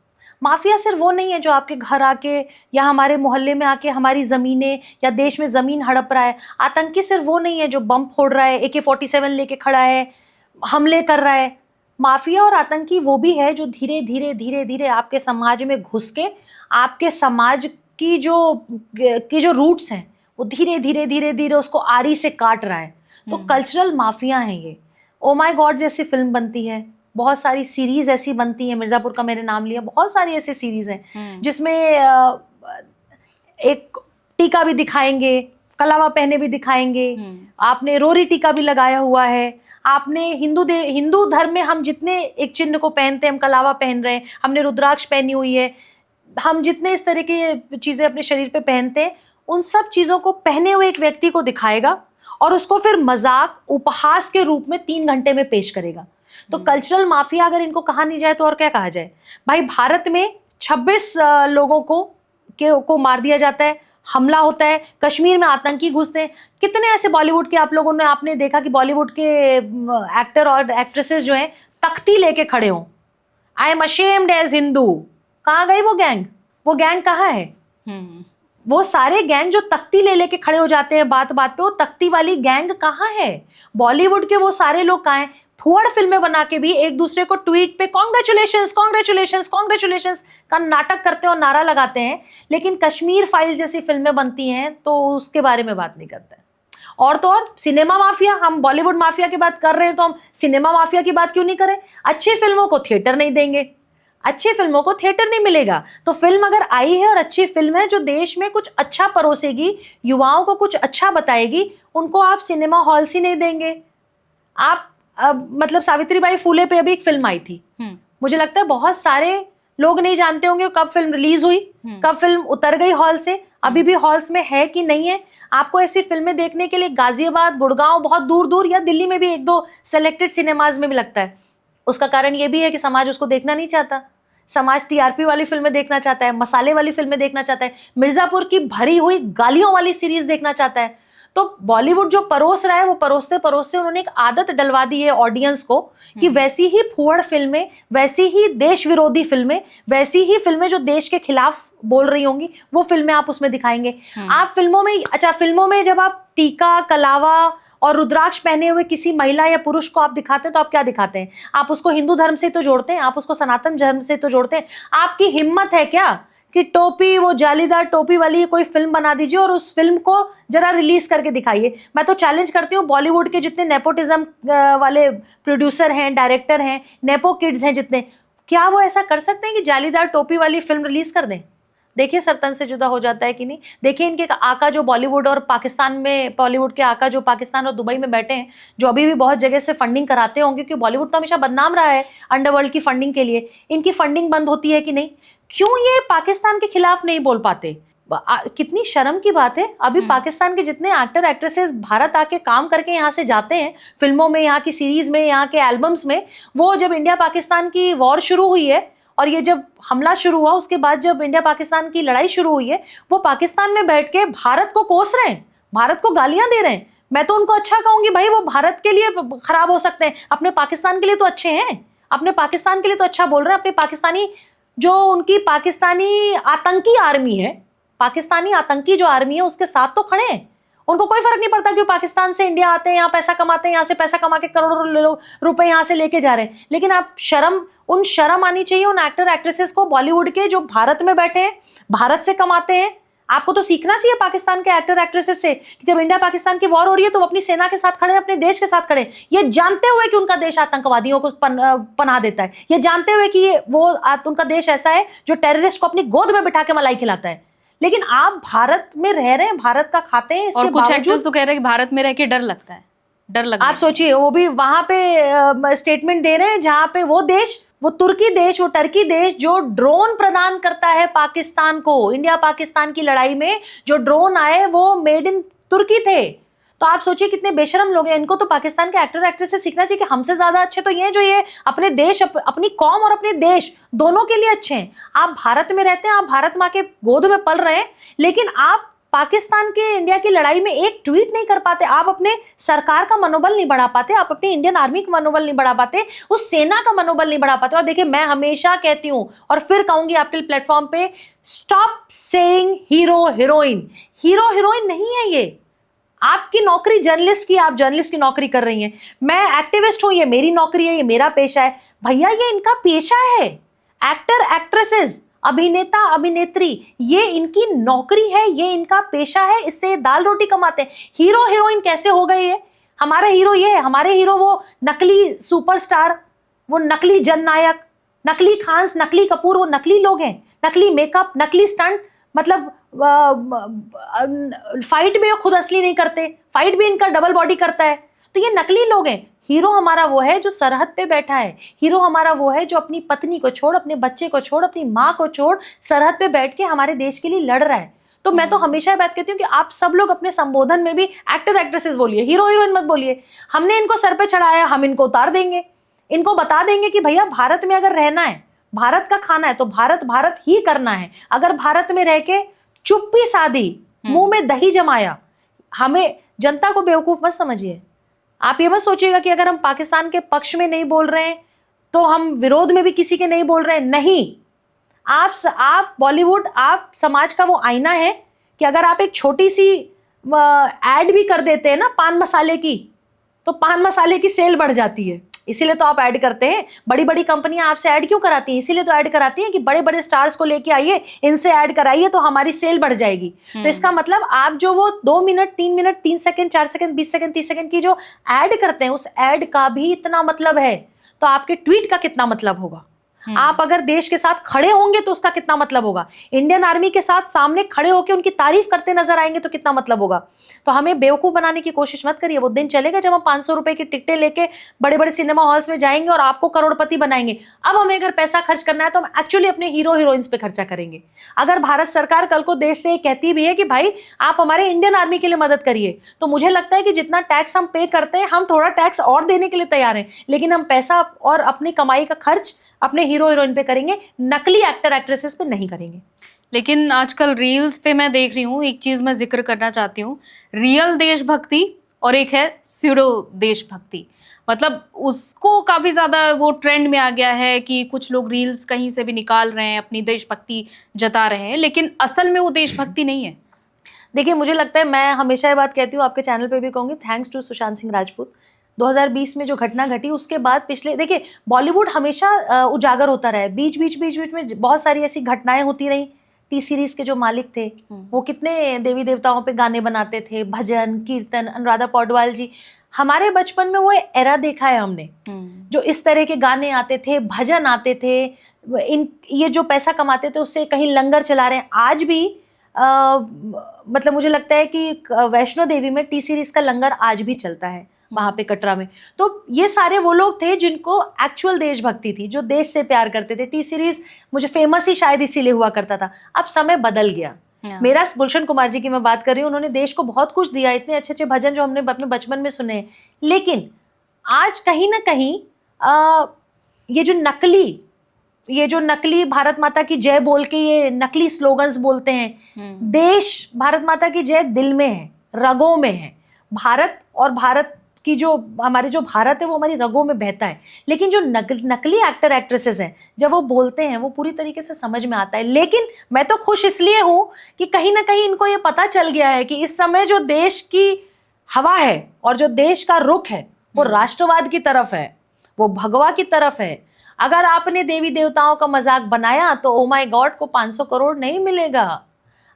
माफिया सिर्फ वो नहीं है जो आपके घर आके या हमारे मोहल्ले में आके हमारी ज़मीनें या देश में ज़मीन हड़प रहा है। आतंकी सिर्फ वो नहीं है जो बम फोड़ रहा है, AK-47 लेके खड़ा है, हमले कर रहा है। माफिया और आतंकी वो भी है जो धीरे धीरे धीरे धीरे आपके समाज में घुस के आपके समाज की जो रूट्स हैं वो धीरे धीरे धीरे धीरे उसको आरी से काट रहा है। तो कल्चरल माफिया हैं ये। ओ माय गॉड जैसी फिल्म बनती है, बहुत सारी सीरीज ऐसी बनती हैं, मिर्जापुर का मैंने नाम लिया, बहुत सारी ऐसी सीरीज हैं जिसमें एक टीका भी दिखाएंगे, कलावा पहने भी दिखाएंगे, आपने रोरी टीका भी लगाया हुआ है, आपने हिंदू धर्म में हम जितने एक चिन्ह को पहनते हैं, हम कलावा पहन रहे हैं, हमने रुद्राक्ष पहनी हुई है, हम जितने इस तरह की चीजें अपने शरीर पे पहनते हैं, उन सब चीजों को पहने हुए एक व्यक्ति को दिखाएगा और उसको फिर मजाक, उपहास के रूप में 3 घंटे में पेश करेगा। तो कल्चरल माफिया अगर इनको कहा नहीं जाए तो और क्या कहा जाए? भाई भारत में 26 लोगों को मार दिया जाता है, हमला होता है, कश्मीर में आतंकी घुसते हैं। कितने ऐसे बॉलीवुड के आपने देखा कि बॉलीवुड के एक्टर और एक्ट्रेसेस जो हैं तख्ती लेके खड़े हों, I am ashamed as Hindu. कहाँ गई वो गैंग? वो गैंग कहाँ है? वो सारे गैंग जो तख्ती लेके खड़े हो जाते हैं बात बात पे, वो तख्ती वाली गैंग कहाँ है? बॉलीवुड के वो सारे लोग कहाँ हैं? फुहड़ फिल्में बना के भी एक दूसरे को ट्वीट पे कांग्रेचुलेशंस कांग्रेचुलेशंस कांग्रेचुलेशंस का नाटक करते और नारा लगाते हैं, लेकिन कश्मीर फाइल्स जैसी फिल्में बनती हैं तो उसके बारे में बात नहीं करते हैं। और तो और सिनेमा माफिया, हम बॉलीवुड माफिया की बात कर रहे हैं तो हम सिनेमा माफिया की बात क्यों नहीं करें? अच्छी फिल्मों को थिएटर नहीं देंगे, अच्छी फिल्मों को थिएटर नहीं मिलेगा। तो फिल्म अगर आई है और अच्छी फिल्म है जो देश में कुछ अच्छा परोसेगी, युवाओं को कुछ अच्छा बताएगी, उनको आप सिनेमा हॉल ही नहीं देंगे। आप मतलब सावित्रीबाई फूले पे अभी एक फिल्म आई थी, मुझे लगता है बहुत सारे लोग नहीं जानते होंगे कब फिल्म रिलीज हुई, कब फिल्म उतर गई हॉल से, अभी भी हॉल्स में है कि नहीं है। आपको ऐसी फिल्में देखने के लिए गाजियाबाद, गुड़गांव, बहुत दूर दूर, या दिल्ली में भी 1-2 सेलेक्टेड सिनेमाज में भी लगता है। उसका कारण ये भी है कि समाज उसको देखना नहीं चाहता। समाज TRP वाली फिल्में देखना चाहता है, मसाले वाली फिल्में देखना चाहता है, मिर्जापुर की भरी हुई गालियों वाली सीरीज देखना चाहता है। तो बॉलीवुड जो परोस रहा है वो परोसते परोसते उन्होंने एक आदत डलवा दी है ऑडियंस को कि वैसी ही फुहड़ फिल्में, वैसी ही देश विरोधी फिल्में, वैसी ही फिल्में जो देश के खिलाफ बोल रही होंगी, वो फिल्में आप उसमें दिखाएंगे। आप फिल्मों में जब आप टीका, कलावा और रुद्राक्ष पहने हुए किसी महिला या पुरुष को आप दिखाते हैं तो आप क्या दिखाते हैं? आप उसको हिंदू धर्म से तो जोड़ते हैं, आप उसको सनातन धर्म से तो जोड़ते हैं। आपकी हिम्मत है क्या कि टोपी, वो जालीदार टोपी वाली कोई फिल्म बना दीजिए और उस फिल्म को जरा रिलीज करके दिखाइए। मैं तो चैलेंज करती हूँ, बॉलीवुड के जितने नेपोटिज्म वाले प्रोड्यूसर हैं, डायरेक्टर हैं, नेपो किड्स हैं जितने, क्या वो ऐसा कर सकते हैं कि जालीदार टोपी वाली फिल्म रिलीज कर दें? देखिए सर तन से जुदा हो जाता है कि नहीं। देखिए इनके आका जो बॉलीवुड और पाकिस्तान में, बॉलीवुड के आका जो पाकिस्तान और दुबई में बैठे हैं, जो अभी भी बहुत जगह से फंडिंग कराते होंगे, क्योंकि बॉलीवुड तो हमेशा बदनाम रहा है अंडरवर्ल्ड की फंडिंग के लिए। इनकी फंडिंग बंद होती है कि नहीं? क्यों ये पाकिस्तान के खिलाफ नहीं बोल पाते? कितनी शर्म की बात है। अभी पाकिस्तान के जितने एक्टर एक्ट्रेसेस भारत आके काम करके यहाँ से जाते हैं, फिल्मों में, यहाँ की सीरीज में, यहाँ के एल्बम्स में, वो जब इंडिया पाकिस्तान की वॉर शुरू हुई है और ये जब हमला शुरू हुआ, उसके बाद जब इंडिया पाकिस्तान की लड़ाई शुरू हुई है, वो पाकिस्तान में बैठ के भारत को कोस रहे हैं, भारत को गालियां दे रहे हैं। मैं तो उनको अच्छा कहूंगी, भाई वो भारत के लिए खराब हो सकते हैं, अपने पाकिस्तान के लिए तो अच्छे हैं, अपने पाकिस्तान के लिए तो अच्छा बोल रहे हैं। अपने पाकिस्तानी, जो उनकी पाकिस्तानी आतंकी आर्मी है, पाकिस्तानी आतंकी जो आर्मी है, उसके साथ तो खड़े हैं। उनको कोई फर्क नहीं पड़ता कि पाकिस्तान से इंडिया आते हैं, यहाँ पैसा कमाते हैं, यहाँ से पैसा कमा के करोड़ों रुपए यहाँ से लेके जा रहे हैं। लेकिन आप शर्म आनी चाहिए उन एक्टर एक्ट्रेसेस को, बॉलीवुड के, जो भारत में बैठे हैं, भारत से कमाते हैं। आपको तो सीखना चाहिए पाकिस्तान के एक्टर एक्ट्रेसेस से कि जब इंडिया पाकिस्तान की वॉर हो रही है तो वो अपनी सेना के साथ खड़े हैं, अपने देश के साथ खड़े हैं, ये जानते हुए कि उनका देश आतंकवादियों को पनाह देता है, ये जानते हुए कि उनका देश ऐसा है जो टेररिस्ट को अपनी गोद में बिठा के मलाई खिलाता है। लेकिन आप भारत में रह रहे हैं, भारत का खाते हैं, और कुछ एक्टर्स तो कह रहे हैं कि भारत में रह के डर लगता है, डर लगता है। आप सोचिए, वो भी वहां पे स्टेटमेंट दे रहे हैं जहां पे वो देश, वो तुर्की देश, वो टर्की देश जो ड्रोन प्रदान करता है पाकिस्तान को, इंडिया पाकिस्तान की लड़ाई में जो ड्रोन आए वो मेड इन तुर्की थे। तो आप सोचिए कितने बेशरम लोग हैं। इनको तो पाकिस्तान के एक्टर एक्ट्रेस से सीखना चाहिए कि हमसे ज्यादा अच्छे तो ये जो ये अपने देश, अपनी कौम और अपने देश दोनों के लिए अच्छे हैं। आप भारत में रहते हैं, आप भारत माँ के गोद में पल रहे हैं, लेकिन आप पाकिस्तान के इंडिया की लड़ाई में एक ट्वीट नहीं कर पाते, आप अपने सरकार का मनोबल नहीं बढ़ा पाते, आप अपनी इंडियन आर्मी का मनोबल नहीं बढ़ा पाते, उस सेना का मनोबल नहीं बढ़ा पाते। और देखिए, मैं हमेशा कहती हूं और फिर कहूंगी आपके प्लेटफॉर्म पे, stop saying hero heroine. Hero heroine नहीं है ये। आपकी नौकरी जर्नलिस्ट की, आप जर्नलिस्ट की नौकरी कर रही हैं, मैं एक्टिविस्ट हूं, ये मेरी नौकरी है, ये मेरा पेशा है। भैया ये इनका पेशा है। एक्टर एक्ट्रेसेस, अभिनेता अभिनेत्री, ये इनकी नौकरी है, ये इनका पेशा है, इससे दाल रोटी कमाते हैं। हीरो हीरोइन कैसे हो गए ये? हमारा हीरो ये है, हमारे हीरो वो नकली सुपरस्टार, वो नकली जननायक, नकली खान्स, नकली कपूर, वो नकली लोग हैं। नकली मेकअप, नकली स्टंट, मतलब फाइट भी वो खुद असली नहीं करते, फाइट भी इनका डबल बॉडी करता है। तो ये नकली लोग हैं। हीरो हमारा वो है जो सरहद पे बैठा है। हीरो हमारा वो है जो अपनी पत्नी को छोड़, अपने बच्चे को छोड़, अपनी माँ को छोड़, सरहद पे बैठ के हमारे देश के लिए लड़ रहा है। तो मैं तो हमेशा बात कहती हूँ कि आप सब लोग अपने संबोधन में भी एक्टर एक्ट्रेसेस बोलिए, हीरो हीरोइन मत बोलिए। हमने इनको सर पे चढ़ाया, हम इनको उतार देंगे, इनको बता देंगे कि भैया भारत में अगर रहना है, भारत का खाना है, तो भारत भारत ही करना है। अगर भारत में रह के चुप्पी साधी, मुंह में दही जमाया, हमें जनता को बेवकूफ मत समझिए। आप ये मत सोचिएगा कि अगर हम पाकिस्तान के पक्ष में नहीं बोल रहे हैं तो हम विरोध में भी किसी के नहीं बोल रहे हैं। नहीं, आप बॉलीवुड, आप समाज का वो आईना है कि अगर आप एक छोटी सी एड भी कर देते हैं ना पान मसाले की, तो पान मसाले की सेल बढ़ जाती है। इसीलिए तो आप ऐड करते हैं। बड़ी बड़ी कंपनियां आपसे ऐड क्यों कराती हैं? इसीलिए तो ऐड कराती हैं कि बड़े बड़े स्टार्स को लेके आइए, इनसे ऐड कराइए तो हमारी सेल बढ़ जाएगी। तो इसका मतलब आप जो वो 2 minute 3 minute 3 second 4 second 20 second 30 second की जो ऐड करते हैं, उस ऐड का भी इतना मतलब है, तो आपके ट्वीट का कितना मतलब होगा? आप अगर देश के साथ खड़े होंगे तो उसका कितना मतलब होगा? इंडियन आर्मी के साथ सामने खड़े होकर उनकी तारीफ करते नजर आएंगे तो कितना मतलब होगा? तो हमें बेवकूफ बनाने की कोशिश मत करिए। वो दिन चलेगा जब हम 500 रुपए की टिकटें लेके बड़े बड़े सिनेमा हॉल्स में जाएंगे और आपको करोड़पति बनाएंगे। अब हमें अगर पैसा खर्च करना है तो हम एक्चुअली अपने हीरो हीरोइंस पे खर्चा करेंगे। अगर भारत सरकार कल को देश से कहती भी है कि भाई आप हमारे इंडियन आर्मी के लिए मदद करिए, तो मुझे लगता है कि जितना टैक्स हम पे करते हैं, हम थोड़ा टैक्स और देने के लिए तैयार हैं, लेकिन हम पैसा और अपनी कमाई का खर्च अपने हीरो हीरोइन पे करेंगे, नकली एक्टर एक्ट्रेसेस पे नहीं करेंगे। लेकिन आजकल रील्स पे मैं देख रही हूँ, एक चीज मैं जिक्र करना चाहती हूँ, रियल देशभक्ति और एक है स्यूडो देशभक्ति। मतलब उसको काफी ज्यादा वो ट्रेंड में आ गया है कि कुछ लोग रील्स कहीं से भी निकाल रहे हैं, अपनी देशभक्ति जता रहे हैं, लेकिन असल में वो देशभक्ति नहीं है। देखिए, मुझे लगता है, मैं हमेशा ये बात कहती हूँ, आपके चैनल पे भी कहूंगी, थैंक्स टू सुशांत सिंह राजपूत। 2020 में जो घटना घटी उसके बाद पिछले, देखिए बॉलीवुड हमेशा उजागर होता रहा है। बीच बीच में बहुत सारी ऐसी घटनाएं होती रही, टी सीरीज के जो मालिक थे वो कितने देवी देवताओं पे गाने बनाते थे, भजन कीर्तन। अनुराधा पौडवाल जी, हमारे बचपन में वो एरा देखा है हमने, जो इस तरह के गाने आते थे, भजन आते थे, ये जो पैसा कमाते थे उससे कहीं लंगर चला रहे हैं। आज भी मतलब मुझे लगता है कि वैष्णो देवी में टी सीरीज का लंगर आज भी चलता है वहां पे कटरा में। तो ये सारे वो लोग थे जिनको एक्चुअल देशभक्ति थी, जो देश से प्यार करते थे। टी सीरीज मुझे फेमस ही शायद इसीलिए हुआ करता था। अब समय बदल गया। मेरा गुलशन कुमार जी की मैं बात कर रही हूँ, उन्होंने देश को बहुत कुछ दिया, इतने अच्छे अच्छे भजन जो हमने अपने बचपन में सुने हैं। लेकिन आज कहीं ना कहीं ये जो नकली भारत माता की जय बोल के ये नकली स्लोगन्स बोलते हैं, देश भारत माता की जय दिल में है, रगों में है। भारत और भारत की जो हमारी जो भारत है वो हमारी रगों में बहता है। लेकिन जो नकली एक्टर एक्ट्रेसेस हैं, जब वो बोलते हैं वो पूरी तरीके से समझ में आता है। लेकिन मैं तो खुश इसलिए हूं कि कहीं ना कहीं इनको ये पता चल गया है कि इस समय जो देश की हवा है और जो देश का रुख है वो राष्ट्रवाद की तरफ है, वो भगवा की तरफ है। अगर आपने देवी देवताओं का मजाक बनाया तो ओ माय गॉड को 500 करोड़ नहीं मिलेगा।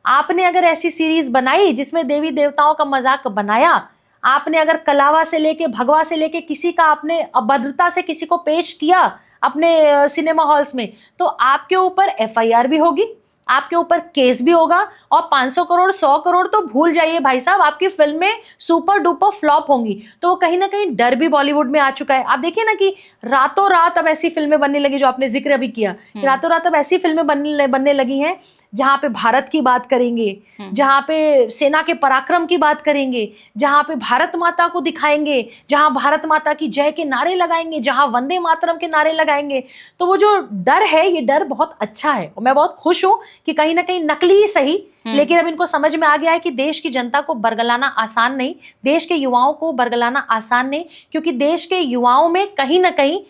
आपने अगर ऐसी सीरीज बनाई जिसमें देवी देवताओं का मजाक बनाया, आपने अगर कलावा से लेके भगवा से लेके किसी का आपने अभद्रता से किसी को पेश किया अपने सिनेमा हॉल्स में, तो आपके ऊपर एफआईआर भी होगी, आपके ऊपर केस भी होगा, और 500 करोड़ 100 करोड़ तो भूल जाइए भाई साहब, आपकी फिल्में सुपर डुपर फ्लॉप होंगी। तो कहीं ना कहीं डर भी बॉलीवुड में आ चुका है। आप देखिए ना कि रातों रात अब ऐसी फिल्में बनने लगी, जो आपने जिक्र अभी किया, रातों रात अब ऐसी फिल्में बनने लगी हैं जहां पे भारत की बात करेंगे, जहां पे सेना के पराक्रम की बात करेंगे, जहां पे भारत माता को दिखाएंगे, जहां भारत माता की जय के नारे लगाएंगे, जहां वंदे मातरम के नारे लगाएंगे। तो वो जो डर है, ये डर बहुत अच्छा है और मैं बहुत खुश हूं कि कहीं ना कहीं नकली ही सही, लेकिन अब इनको समझ में आ गया है कि देश की जनता को बरगलाना आसान नहीं, देश के युवाओं को बरगलाना आसान नहीं, क्योंकि देश के युवाओं में कहीं ना कहीं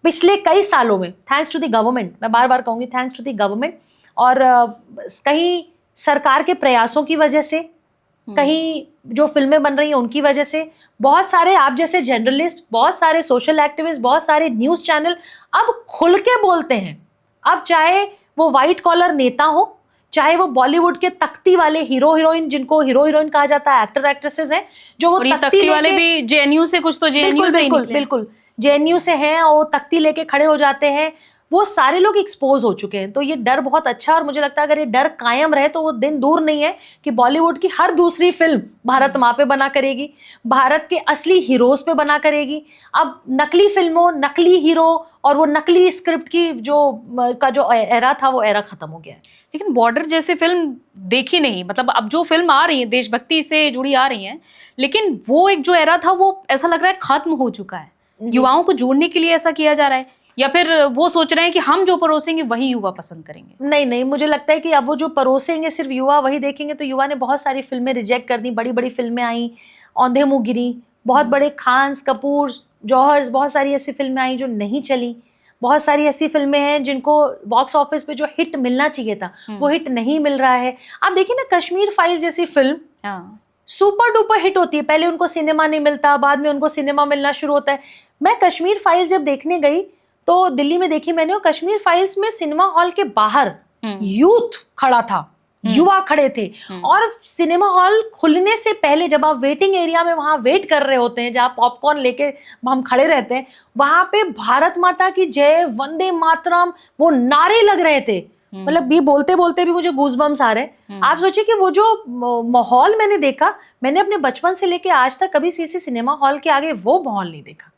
पिछले कई सालों में, थैंक्स टू द गवर्नमेंट, मैं बार बार कहूंगी थैंक्स टू द गवर्नमेंट, और कहीं सरकार के प्रयासों की वजह से, कहीं जो फिल्में बन रही हैं उनकी वजह से, बहुत सारे आप जैसे जर्नलिस्ट, बहुत सारे सोशल एक्टिविस्ट, बहुत सारे न्यूज चैनल अब खुल के बोलते हैं। अब चाहे वो व्हाइट कॉलर नेता हो, चाहे वो बॉलीवुड के तख्ती वाले हीरो हीरोइन, जिनको हीरो हीरोइन कहा जाता है, एक्टर एक्ट्रेसेस हैं, जो वो तख्ती वाले भी जेएनयू से, कुछ तो जेएनयू से ही निकले। बिल्कुल जेएनयू से हैं, और तख्ती लेके खड़े हो जाते हैं। वो सारे लोग एक्सपोज हो चुके हैं। तो ये डर बहुत अच्छा है, और मुझे लगता है अगर ये डर कायम रहे तो वो दिन दूर नहीं है कि बॉलीवुड की हर दूसरी फिल्म भारत माँ पे बना करेगी, भारत के असली हीरोज पे बना करेगी। अब नकली फिल्मों, नकली हीरो और वो नकली स्क्रिप्ट की जो एरा था, वो एरा खत्म हो गया है। लेकिन बॉर्डर जैसे फिल्म देखी नहीं, मतलब अब जो फिल्म आ रही है देशभक्ति से जुड़ी आ रही हैं, लेकिन वो एक जो एरा था वो ऐसा लग रहा है खत्म हो चुका है। युवाओं को जोड़ने के लिए ऐसा किया जा रहा है, या फिर वो सोच रहे हैं कि हम जो परोसेंगे वही युवा पसंद करेंगे? नहीं, मुझे लगता है कि अब वो जो परोसेंगे सिर्फ युवा वही देखेंगे। तो युवा ने बहुत सारी फिल्में रिजेक्ट कर दी, बड़ी बड़ी फिल्में आई, औंधे मुंह गिरी, बहुत बड़े खान्स, कपूर, जौहर्स, बहुत सारी ऐसी फिल्में आई जो नहीं चली। बहुत सारी ऐसी फिल्में हैं जिनको बॉक्स ऑफिस पे जो हिट मिलना चाहिए था वो हिट नहीं मिल रहा है। आप देखिए ना, कश्मीर फाइल्स जैसी फिल्म सुपर डुपर हिट होती है, पहले उनको सिनेमा नहीं मिलता, बाद में उनको सिनेमा मिलना शुरू होता है। मैं कश्मीर फाइल्स जब देखने गई तो दिल्ली में देखी मैंने, और कश्मीर फाइल्स में सिनेमा हॉल के बाहर यूथ खड़ा था, युवा खड़े थे, और सिनेमा हॉल खुलने से पहले जब आप वेटिंग एरिया में वहां वेट कर रहे होते हैं, जहां पॉपकॉर्न लेके हम खड़े रहते हैं, वहां पे भारत माता की जय, वंदे मातरम, वो नारे लग रहे थे। मतलब ये बोलते बोलते भी मुझे गूज़बम्स आ रहे हैं। आप सोचिए कि वो जो माहौल मैंने देखा, मैंने अपने बचपन से लेके आज तक कभी किसी सिनेमा हॉल के आगे वो माहौल नहीं देखा,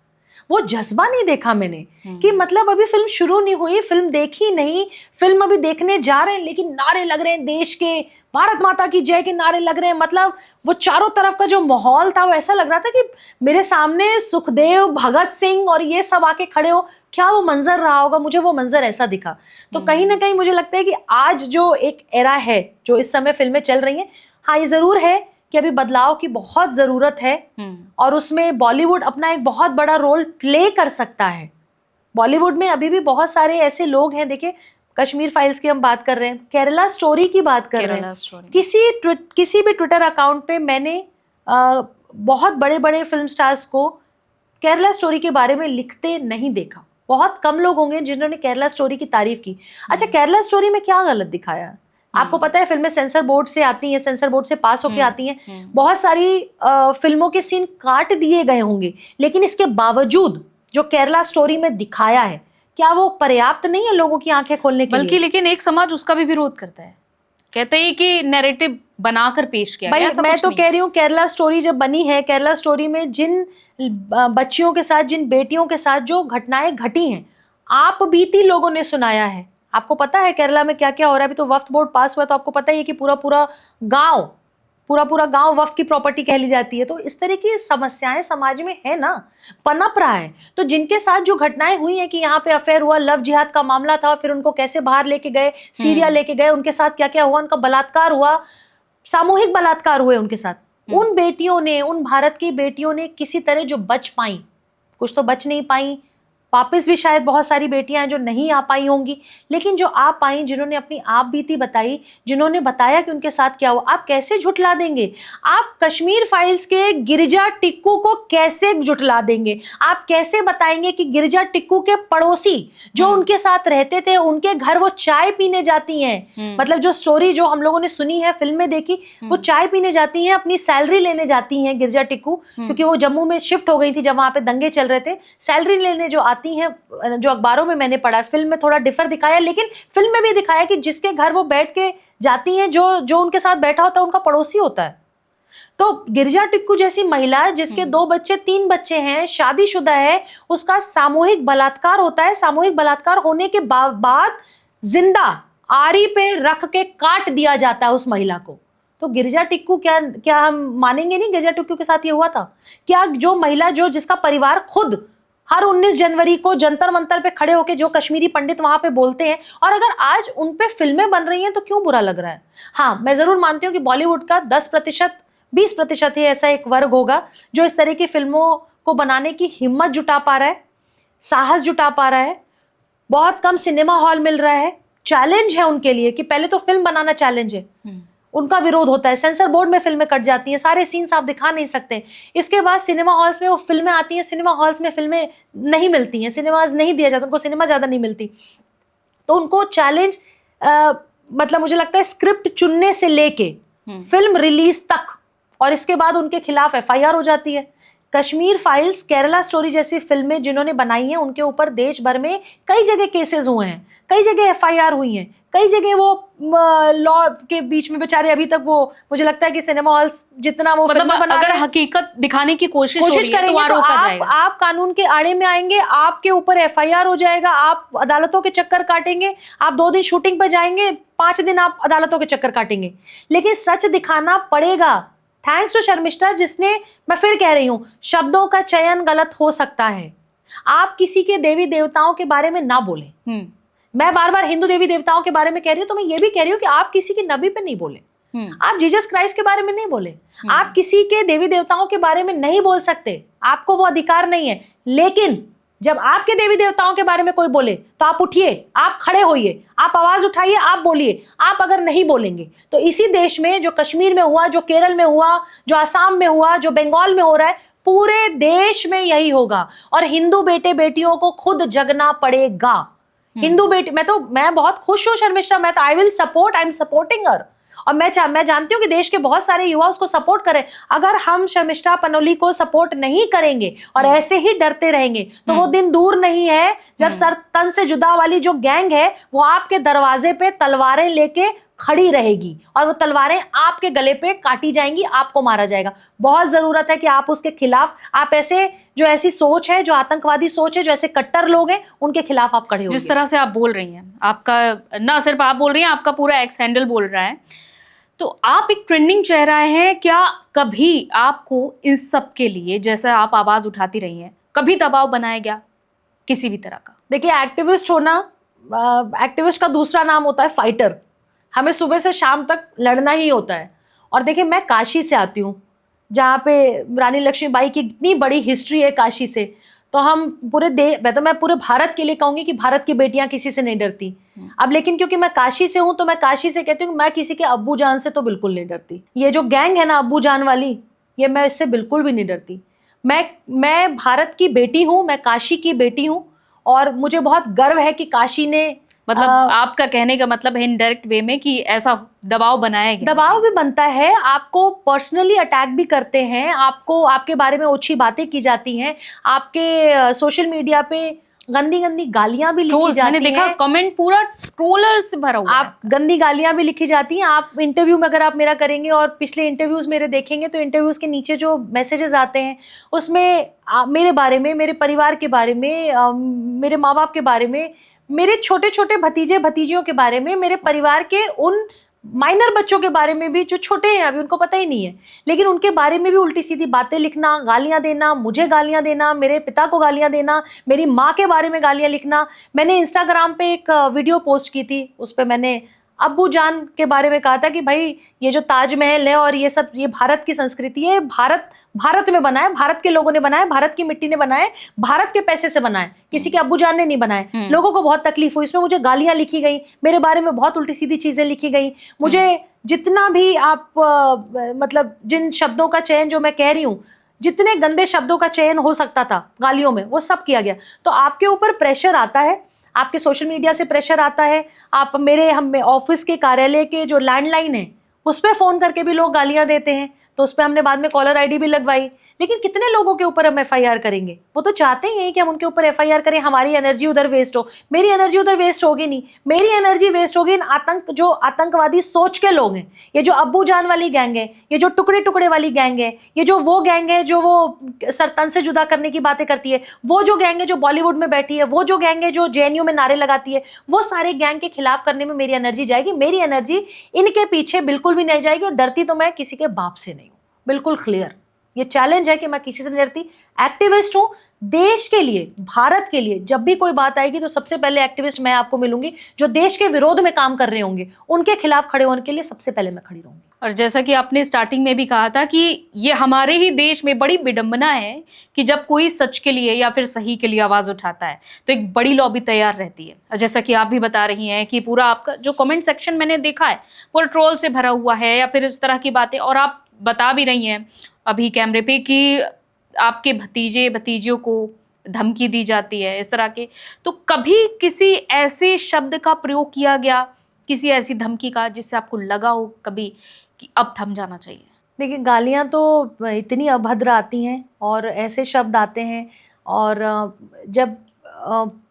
वो जज्बा नहीं देखा मैंने, कि मतलब अभी फिल्म शुरू नहीं हुई, फिल्म देखी नहीं, फिल्म अभी देखने जा रहे हैं, लेकिन नारे लग रहे हैं देश के, भारत माता की जय के नारे लग रहे हैं। मतलब वो चारों तरफ का जो माहौल था, वो ऐसा लग रहा था कि मेरे सामने सुखदेव, भगत सिंह और ये सब आके खड़े हो। क्या वो मंजर रहा होगा, मुझे वो मंजर ऐसा दिखा। तो कहीं ना कहीं मुझे लगता है कि आज जो एक एरा है, जो इस समय फिल्में चल रही हैं, हाँ ये जरूर है कि अभी बदलाव की बहुत जरूरत है, और उसमें बॉलीवुड अपना एक बहुत बड़ा रोल प्ले कर सकता है। बॉलीवुड में अभी भी बहुत सारे ऐसे लोग हैं, देखिए कश्मीर फाइल्स की हम बात कर रहे हैं, केरला स्टोरी की बात कर रहे हैं, किसी भी ट्विटर अकाउंट पे मैंने बहुत बड़े बड़े फिल्म स्टार्स को केरला स्टोरी के बारे में लिखते नहीं देखा। बहुत कम लोग होंगे जिन्होंने केरला स्टोरी की तारीफ की। अच्छा, केरला स्टोरी में क्या गलत दिखाया? आपको पता है फिल्में सेंसर बोर्ड से आती हैं, सेंसर बोर्ड से पास होके आती हैं, बहुत सारी फिल्मों के सीन काट दिए गए होंगे, लेकिन इसके बावजूद जो केरला स्टोरी में दिखाया है, क्या वो पर्याप्त नहीं है लोगों की आंखें खोलने के बल्कि लिए? लेकिन एक समाज उसका भी विरोध करता है, कहते हैं कि नैरेटिव बनाकर पेश किया भाई गया, ऐसा मैं कुछ तो नहीं। कह रही हूँ केरला स्टोरी जब बनी है, केरला स्टोरी में जिन बच्चियों के साथ, जिन बेटियों के साथ जो घटनाएं घटी हैं, आप बीती लोगों ने सुनाया है। आपको पता है केरला में क्या क्या हो रहा है? अभी तो वक्फ बोर्ड पास हुआ, तो आपको पता ही है कि पूरा पूरा गांव वक्फ की प्रॉपर्टी कह ली जाती है। तो इस तरह की समस्याएं समाज में है ना, पनप रहा है। तो जिनके साथ जो घटनाएं हुई हैं कि यहाँ पे अफेयर हुआ, लव जिहाद का मामला था, फिर उनको कैसे बाहर लेके गए, सीरिया लेके गए, उनके साथ क्या क्या हुआ, उनका बलात्कार हुआ, सामूहिक बलात्कार हुए उनके साथ, उन बेटियों ने, उन भारत की बेटियों ने किसी तरह जो बच पाई, कुछ तो बच नहीं पाई, वापस भी शायद बहुत सारी बेटियां हैं जो नहीं आ पाई होंगी, लेकिन जो आ पाई, जिन्होंने अपनी आप बीती बताई, जिन्होंने बताया कि उनके साथ क्या हुआ, आप कैसे झुठला देंगे? आप कश्मीर फाइल्स के गिरिजा टिक्कू को कैसे झुठला देंगे? आप कैसे बताएंगे कि गिरिजा टिक्कू के पड़ोसी जो उनके साथ रहते थे, उनके घर वो चाय पीने जाती हैं? मतलब जो स्टोरी जो हम लोगों ने सुनी है, फिल्म में देखी, वो चाय पीने जाती हैं, अपनी सैलरी लेने जाती हैं गिरिजा टिक्कू, क्योंकि वो जम्मू में शिफ्ट हो गई थी जब वहां पे दंगे चल रहे थे। सैलरी लेने जो आती हैं, जो अखबारों में मैंने पढ़ा, फिल्म में थोड़ा डिफर दिखाया, लेकिन फिल्म में भी दिखाया कि जिसके घर वो बैठ के जाती हैं, जो उनके साथ बैठा होता है उनका पड़ोसी होता है। तो गिरिजा टिक्कू जैसी महिला जिसके 2 बच्चे 3 बच्चे हैं, शादीशुदा है, उसका सामूहिक बलात्कार होता है। सामूहिक बलात्कार होने के बाद जिंदा आरी पे रख के काट दिया जाता है उस महिला को। तो गिरिजा टिक्कू क्या हम मानेंगे नहीं गिरिजा टिक्कू के साथ ये हुआ था? क्या जो महिला जिसका परिवार खुद हर 19 जनवरी को जंतर मंतर पे खड़े होके जो कश्मीरी पंडित वहां पे बोलते हैं, और अगर आज उन पे फिल्में बन रही हैं तो क्यों बुरा लग रहा है? हाँ, मैं जरूर मानती हूँ कि बॉलीवुड का 10% 20% ही ऐसा एक वर्ग होगा जो इस तरह की फिल्मों को बनाने की हिम्मत जुटा पा रहा है, साहस जुटा पा रहा है। बहुत कम सिनेमा हॉल मिल रहा है, चैलेंज है उनके लिए कि पहले तो फिल्म बनाना चैलेंज है, उनका विरोध होता है, सेंसर बोर्ड में फिल्में कट जाती हैं, सारे सीन्स आप दिखा नहीं सकते। इसके बाद सिनेमा हॉल्स में वो फिल्में आती हैं, सिनेमा हॉल्स में फिल्में नहीं मिलती हैं, सिनेमाज नहीं दिया जाता, उनको सिनेमा ज्यादा नहीं मिलती, तो उनको चैलेंज मतलब मुझे लगता है स्क्रिप्ट चुनने से लेके फिल्म रिलीज तक, और इसके बाद उनके खिलाफ FIR हो जाती है। कश्मीर फाइल्स, केरला स्टोरी जैसी फिल्में जिन्होंने बनाई हैं, उनके ऊपर देश भर में कई जगह केसेस हुए हैं, कई जगह FIR हुई हैं, कई जगह वो लॉ के बीच में बेचारे अभी तक, वो मुझे लगता है कि सिनेमा हॉल्स जितना वो मतलब अगर हकीकत दिखाने की कोशिश करेंगे तो आप कानून के आड़े में आएंगे, आपके ऊपर FIR हो जाएगा, आप अदालतों के चक्कर काटेंगे, आप 2 दिन शूटिंग पर जाएंगे, 5 दिन आप अदालतों के चक्कर काटेंगे। लेकिन सच दिखाना पड़ेगा। थैंक्स टू शर्मिष्ठा, जिसने, मैं फिर कह रही हूं, शब्दों का चयन गलत हो सकता है। आप किसी के देवी देवताओं के बारे में ना बोलें। मैं बार बार हिंदू देवी देवताओं के बारे में कह रही हूं, तो मैं ये भी कह रही हूं कि आप किसी की नबी पे नहीं बोले, आप जीसस क्राइस्ट के बारे में नहीं बोले, आप किसी के देवी देवताओं के बारे में नहीं बोल सकते, आपको वो अधिकार नहीं है। लेकिन जब आपके देवी देवताओं के बारे में कोई बोले तो आप उठिए, आप खड़े होइए, आप आवाज उठाइए, आप बोलिए। आप अगर नहीं बोलेंगे तो इसी देश में जो कश्मीर में हुआ, जो केरल में हुआ, जो असम में हुआ, जो बंगाल में हो रहा है, पूरे देश में यही होगा। और हिंदू बेटे बेटियों को खुद जगना पड़ेगा। हिंदू बेटी, मैं बहुत खुश हूं शर्मिष्ठा, मैं तो आई एम सपोर्टिंग हर, और मैं जानती हूँ कि देश के बहुत सारे युवा उसको सपोर्ट करें। अगर हम शर्मिष्ठा पनोली को सपोर्ट नहीं करेंगे और ऐसे ही डरते रहेंगे तो वो दिन दूर नहीं है जब सर तन से जुदा वाली जो गैंग है वो आपके दरवाजे पे तलवारें लेके खड़ी रहेगी, और वो तलवारें आपके गले पे काटी जाएंगी, आपको मारा जाएगा। बहुत जरूरत है कि आप उसके खिलाफ, आप ऐसी सोच है, जो आतंकवादी सोच है, जो ऐसे कट्टर लोग हैं, उनके खिलाफ आप खड़े हो। जिस तरह से आप बोल रही हैं, आपका ना सिर्फ आप बोल रही हैं, आपका पूरा एक्स हैंडल बोल रहा है, तो आप एक ट्रेंडिंग चेहरा हैं। क्या कभी आपको इन सब के लिए, जैसे आप आवाज उठाती रही हैं, कभी दबाव बनाया गया किसी भी तरह का? देखिए, एक्टिविस्ट होना, एक्टिविस्ट का दूसरा नाम होता है फाइटर। हमें सुबह से शाम तक लड़ना ही होता है। और देखिए, मैं काशी से आती हूँ, जहाँ पे रानी लक्ष्मीबाई की इतनी बड़ी हिस्ट्री है काशी से। तो हम मैं पूरे भारत के लिए कहूंगी कि भारत की बेटियां किसी से नहीं डरती। अब लेकिन क्योंकि मैं काशी से हूं तो मैं काशी से कहती हूँ, मैं किसी के अब्बू जान से तो बिल्कुल नहीं डरती। ये जो गैंग है ना अब्बू जान वाली, ये मैं इससे बिल्कुल भी नहीं डरती। मैं भारत की बेटी हूँ, मैं काशी की बेटी हूँ, और मुझे बहुत गर्व है कि काशी ने मतलब आपका कहने का मतलब है इनडायरेक्ट वे में कि ऐसा दबाव बनाया गया, दबाव भी बनता है, आपको पर्सनली अटैक भी करते हैं, आपको आपके बारे में ओछी बातें की जाती हैं, आपके सोशल मीडिया पे गंदी गंदी गालियां भी लिखी जाती हैं। मैंने देखा कमेंट पूरा ट्रोलर से भरा हुआ है। आप गंदी गालियां भी लिखी जाती हैं। आप इंटरव्यू में अगर आप मेरा करेंगे और पिछले इंटरव्यूज मेरे देखेंगे तो इंटरव्यूज के नीचे जो मैसेजेस आते हैं उसमें मेरे बारे में, मेरे परिवार के बारे में, मेरे माँ बाप के बारे में, मेरे छोटे छोटे भतीजे भतीजियों के बारे में, मेरे परिवार के उन माइनर बच्चों के बारे में भी जो छोटे हैं अभी, उनको पता ही नहीं है, लेकिन उनके बारे में भी उल्टी सीधी बातें लिखना, गालियां देना, मुझे गालियां देना, मेरे पिता को गालियां देना, मेरी माँ के बारे में गालियां लिखना। मैंने इंस्टाग्राम पे एक वीडियो पोस्ट की थी, उस पर मैंने अब्बू जान के बारे में कहा था कि भाई ये जो ताजमहल है और ये सब, ये भारत की संस्कृति है, भारत में बना है, भारत के लोगों ने बनाया है, भारत की मिट्टी ने बनाया है, भारत के पैसे से बना है, किसी के अब्बू जान ने नहीं बनाए। लोगों को बहुत तकलीफ हुई, इसमें मुझे गालियां लिखी गई, मेरे बारे में बहुत उल्टी सीधी चीजें लिखी गई। मुझे जितना भी आप मतलब जिन शब्दों का चयन जो मैं कह रही हूँ, जितने गंदे शब्दों का चयन हो सकता था गालियों में, वो सब किया गया। तो आपके ऊपर प्रेशर आता है, आपके सोशल मीडिया से प्रेशर आता है। आप हम ऑफिस के कार्यालय के जो लैंडलाइन है उस पर फोन करके भी लोग गालियां देते हैं, तो उस पर हमने बाद में कॉलर आईडी भी लगवाई। लेकिन कितने लोगों के ऊपर हम एफआईआर करेंगे? वो तो चाहते ही हैं कि हम उनके ऊपर एफआईआर करें, हमारी एनर्जी उधर वेस्ट हो। मेरी एनर्जी उधर वेस्ट होगी नहीं, मेरी एनर्जी वेस्ट होगी इन जो आतंकवादी सोच के लोग हैं, ये जो अब्बू जान वाली गैंग है, ये जो टुकड़े टुकड़े वाली गैंग है, ये जो वो गैंग है जो वो सरतन से जुदा करने की बातें करती है, वो जो गैंग है जो बॉलीवुड में बैठी है, वो जो गैंग है जो जेएनयू में नारे लगाती है, वो सारे गैंग के खिलाफ करने में मेरी एनर्जी जाएगी। मेरी एनर्जी इनके पीछे बिल्कुल भी नहीं जाएगी। और डरती तो मैं किसी के बाप से नहीं हूं, बिल्कुल क्लियर। ये चैलेंज है कि मैं किसी से नहीं डरती। एक्टिविस्ट हूं देश के लिए, भारत के लिए। जब भी कोई बात आएगी तो सबसे पहले एक्टिविस्ट मैं आपको मिलूंगी, जो देश के विरोध में काम कर रहे होंगे, उनके खिलाफ खड़े होने के लिए सबसे पहले मैं खड़ी रहूंगी। और जैसा कि आपने स्टार्टिंग में भी कहा था कि ये हमारे ही देश में बड़ी विडंबना है कि जब कोई सच के लिए या फिर सही के लिए आवाज उठाता है तो एक बड़ी लॉबी तैयार रहती है। और जैसा कि आप भी बता रही हैं कि पूरा आपका जो कमेंट सेक्शन मैंने देखा है पूरा ट्रोल से भरा हुआ है या फिर इस तरह की बातें। और आप बता भी रही हैं अभी कैमरे पे कि आपके भतीजे भतीजियों को धमकी दी जाती है इस तरह के। तो कभी किसी ऐसे शब्द का प्रयोग किया गया, किसी ऐसी धमकी का, जिससे आपको लगा हो कभी कि अब थम जाना चाहिए? देखिए, गालियां तो इतनी अभद्र आती हैं और ऐसे शब्द आते हैं। और जब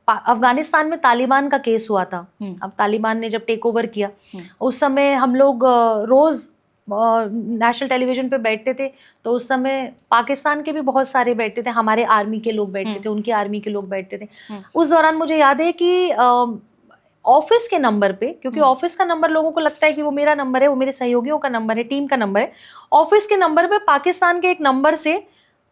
अफगानिस्तान में तालिबान का केस हुआ था, अब तालिबान ने जब टेक ओवर किया, उस समय हम लोग रोज नेशनल टेलीविजन पे बैठते थे, तो उस समय पाकिस्तान के भी बहुत सारे बैठते थे, हमारे आर्मी के लोग बैठते थे, उनके आर्मी के लोग बैठते थे। उस दौरान मुझे याद है कि ऑफिस के नंबर पे, क्योंकि ऑफिस का नंबर लोगों को लगता है कि वो मेरा नंबर है, वो मेरे सहयोगियों का नंबर है, टीम का नंबर है। ऑफिस के नंबर पे पाकिस्तान के एक नंबर से